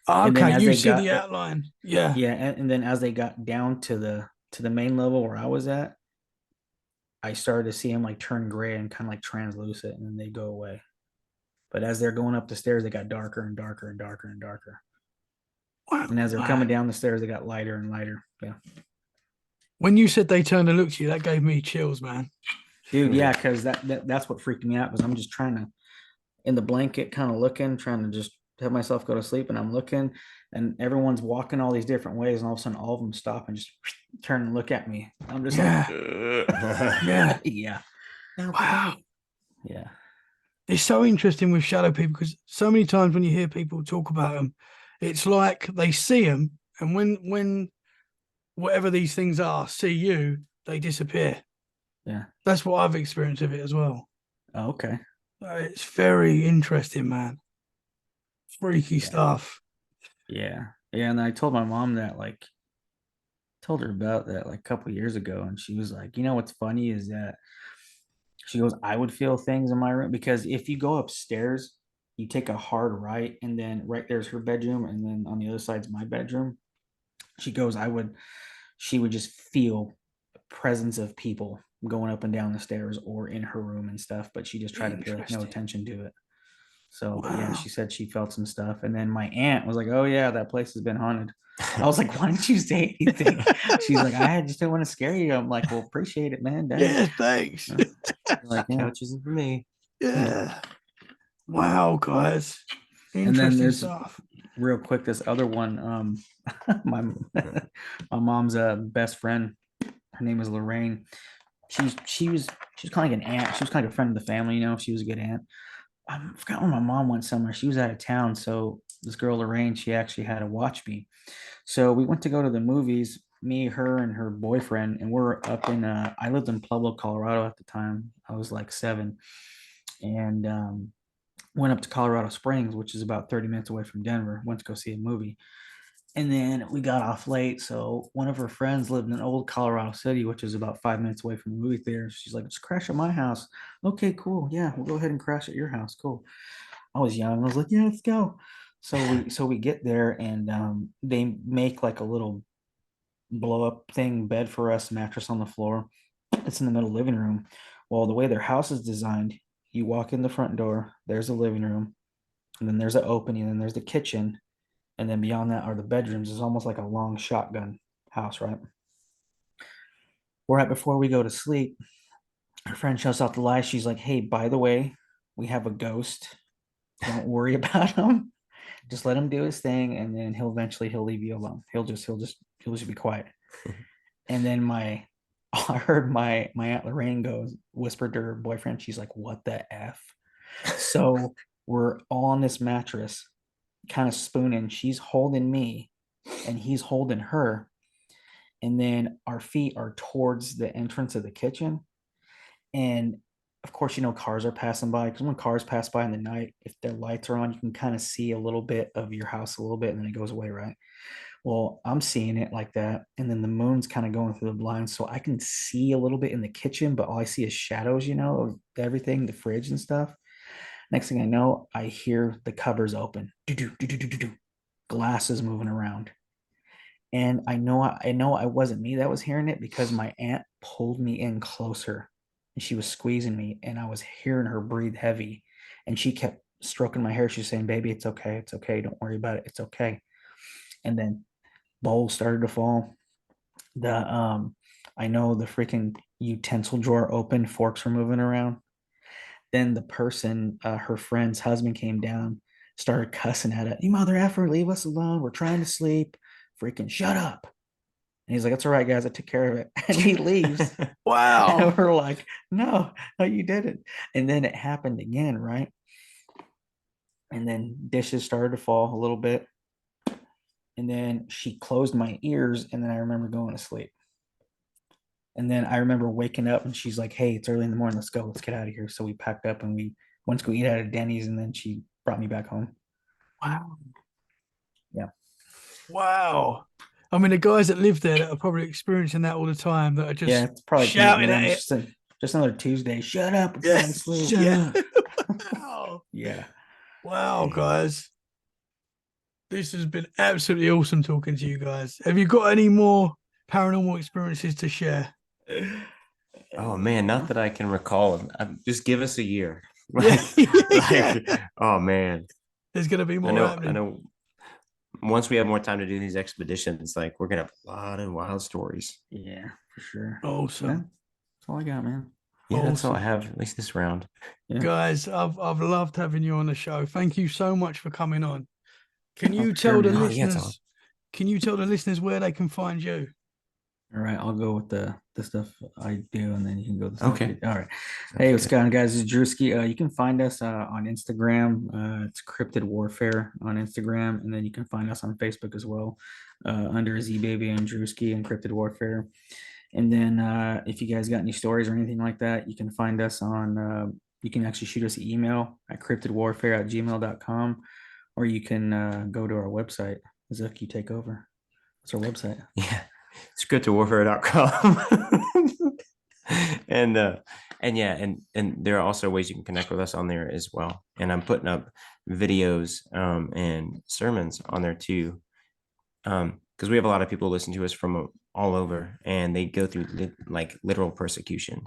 Oh, And then okay, as you they see got the outline. Yeah. yeah, and then as they got down to the main level where I was at, I started to see them like turn gray and kind of like translucent, and then they go away. But as they're going up the stairs, they got darker and darker and darker and darker. Wow, And as they're man. coming down the stairs, they got lighter and lighter. Yeah. When you said they turned and looked at you, that gave me chills, man. Dude, yeah, because that's what freaked me out because I'm just trying to in the blanket, kind of looking, trying to just have myself go to sleep, and I'm looking, and everyone's walking all these different ways, and all of a sudden, all of them stop and just turn and look at me. I'm just Yeah. like, Yeah. yeah, Wow. yeah, It's so interesting with shadow people because so many times when you hear people talk about them, it's like they see them, and when whatever these things are see you, they disappear. yeah. That's what I've experienced of it as well. Oh, okay, It's very interesting, man. Freaky yeah, stuff. yeah, yeah. And I told my mom that, like, told her about that like a couple years ago, and she was like, you know, what's funny is that she goes, I would feel things in my room because if you go upstairs, you take a hard right, and then right there's her bedroom, and then on the other side's my bedroom. She goes, she would just feel presence of people going up and down the stairs or in her room and stuff, but she just tried to pay like no Interesting. attention to it. So yeah, Wow. she said she felt some stuff. And then my aunt was like, oh yeah, that place has been haunted. I was like, why didn't you say anything? She's like, I just didn't want to scare you. I'm like, well, appreciate it, man. Dang. Yeah, thanks. Like, yeah. Couch isn't for me. Yeah. Wow, guys. And then Interesting there's stuff. real quick this other one. My my mom's best friend. Her name is Lorraine. She was kind of like an aunt. She was kind of a friend of the family, you know. She was a good aunt. I forgot where my mom went somewhere. She was out of town, so this girl Lorraine, she actually had to watch me. So we went to go to the movies, me, her, and her boyfriend, and we're up in. I lived in Pueblo, Colorado at the time. I was like 7, and went up to Colorado Springs, which is about 30 minutes away from Denver. Went to go see a movie. And then we got off late. So one of her friends lived in old Colorado City, which is about 5 minutes away from the movie theater. She's like, just crash at my house. Okay, cool. Yeah, we'll go ahead and crash at your house. Cool. I was young. I was like, yeah, let's go. So we get there, and they make like a little blow up thing bed for us, mattress on the floor. It's in the middle living room. Well, the way their house is designed, you walk in the front door, there's a living room, and then there's an opening, and then there's the kitchen, and then beyond that are the bedrooms. It's almost like a long shotgun house, right? Right before we go to sleep, our friend shuts off the light. She's like, hey, by the way, we have a ghost. Don't worry about him. Just let him do his thing, and then he'll leave you alone. He'll just be quiet. And then I heard my Aunt Lorraine whispered to her boyfriend. She's like, what the F? So we're all on this mattress, kind of spooning. She's holding me and he's holding her. And then our feet are towards the entrance of the kitchen. And of course, you know, cars are passing by, because when cars pass by in the night, if their lights are on, you can kind of see a little bit of your house a little bit, and then it goes away, right? Well, I'm seeing it like that. And then the moon's kind of going through the blinds. So I can see a little bit in the kitchen, but all I see is shadows, you know, of everything, the fridge and stuff. Next thing I know, I hear the cupboards open. Do. Glasses moving around. And I know I wasn't me that was hearing it, because my aunt pulled me in closer and she was squeezing me, and I was hearing her breathe heavy, and she kept stroking my hair. She's saying, baby, it's okay. It's okay. Don't worry about it. It's okay. And then bowls started to fall. The I know the freaking utensil drawer opened, forks were moving around. Then the person, her friend's husband, came down, started cussing at it. You mother effer, leave us alone. We're trying to sleep. Freaking shut up. And he's like, "That's all right, guys. I took care of it." And he leaves. Wow. And we're like, no, you didn't. And then it happened again, right? And then dishes started to fall a little bit. And then she closed my ears. And then I remember going to sleep. And then I remember waking up and she's like, "Hey, it's early in the morning. Let's go. Let's get out of here." So we packed up and we went to go eat at a Denny's. And then she brought me back home. Wow. Yeah. Wow. I mean, the guys that live there that are probably experiencing that all the time, that are just Yeah, it's probably shouting man, at it. just another Tuesday. Shut up. We're Yeah, going to sleep. shut Yeah. Wow. Yeah. Wow, guys. This has been absolutely awesome talking to you guys. Have you got any more paranormal experiences to share? Oh man, not that I can recall. Just give us a year. Yeah. Like, oh man, There's going to be more I happening. know. Once we have more time to do these expeditions, like we're gonna have a lot of wild stories. Yeah, for sure. Awesome. Yeah, that's all I got, man. Yeah, that's all I Awesome. have, at least this round. Yeah. Guys, I've loved having you on the show. Thank you so much for coming on. Can you for sure, tell the man. Oh, yeah, it's listeners? Can you tell the listeners where they can find you? All right, I'll go with the stuff I do, and then you can go with the stuff Okay. you do. All right. Hey, what's going on, guys? This is Drewski. You can find us on Instagram. It's Cryptid Warfare on Instagram, and then you can find us on Facebook as well, under Z Baby and Drewski and Cryptid Warfare. And then if you guys got any stories or anything like that, you can find us on. You can actually shoot us an email at cryptidwarfare@gmail.com, or you can go to our website. Zook, you take over. What's our website? Yeah, scriptedwarfare.com. and yeah, and there are also ways you can connect with us on there as well. And I'm putting up videos and sermons on there too, because we have a lot of people listen to us from all over, and they go through like literal persecution.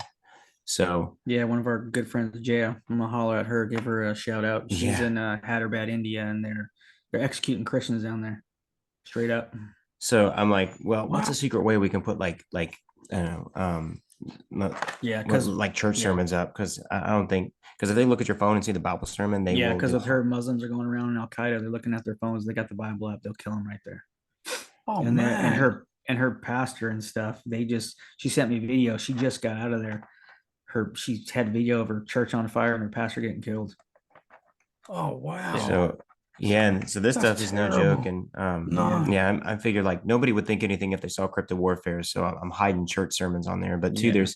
So yeah, one of our good friends, Jaya, I'm gonna holler at her, give her a shout out. She's in Hyderabad, India, and they're executing Christians down there, straight up. So I'm like, well, what's Wow. a secret way we can put like I don't know, Yeah, because like church sermons up? Because I don't think, because if they look at your phone and see the Bible sermon, they will. because with her, Muslims are going around in Al Qaeda. They're looking at their phones. They got the Bible app. They'll kill them right there. Oh and man. her pastor and stuff. She sent me video. She just got out of there. She had video of her church on fire and her pastor getting killed. Oh wow. So yeah, and so this That's stuff is no terrible. joke. And No. yeah, I figured like nobody would think anything if they saw Cryptid Warfare. So I'm hiding church sermons on there. But two, Yeah. there's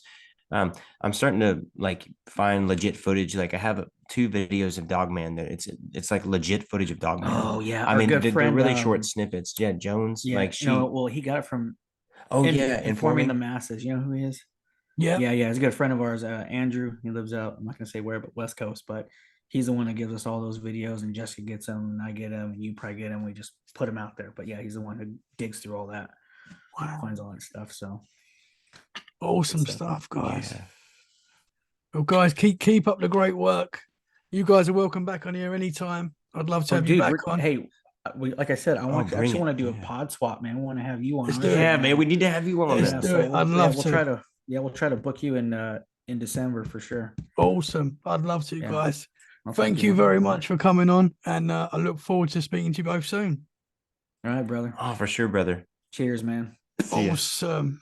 I'm starting to like find legit footage. Like I have 2 videos of Dogman that it's like legit footage of Dogman. Oh yeah, I our mean good they're friend, really short snippets. Yeah, Jones. Yeah, like she. well, he got it from Yeah, informing the masses. You know who he is? Yeah. Yeah. He's a good friend of ours, Andrew. He lives out. I'm not gonna say where, but West Coast. But he's the one that gives us all those videos, and Jessica gets them, and I get them, and you probably get them. We just put them out there. But yeah, he's the one who digs through all that, Wow. finds all that stuff. So Awesome stuff, guys. Yeah. Well, guys, keep up the great work. You guys are welcome back on here anytime. I'd love to have you back on. Hey, like I said, I bring it. want to do Yeah. a pod swap, man. I want to have you on. Let's our do it. show, Yeah, man, we need to have you on. Let's Then. do it. I'd love to. We'll try to book you in December for sure. Awesome. I'd love to, Yeah. guys. Well, Thank you very much for coming on, and I look forward to speaking to you both soon. All right, brother. Oh, for sure, brother. Cheers, man. See ya. Awesome.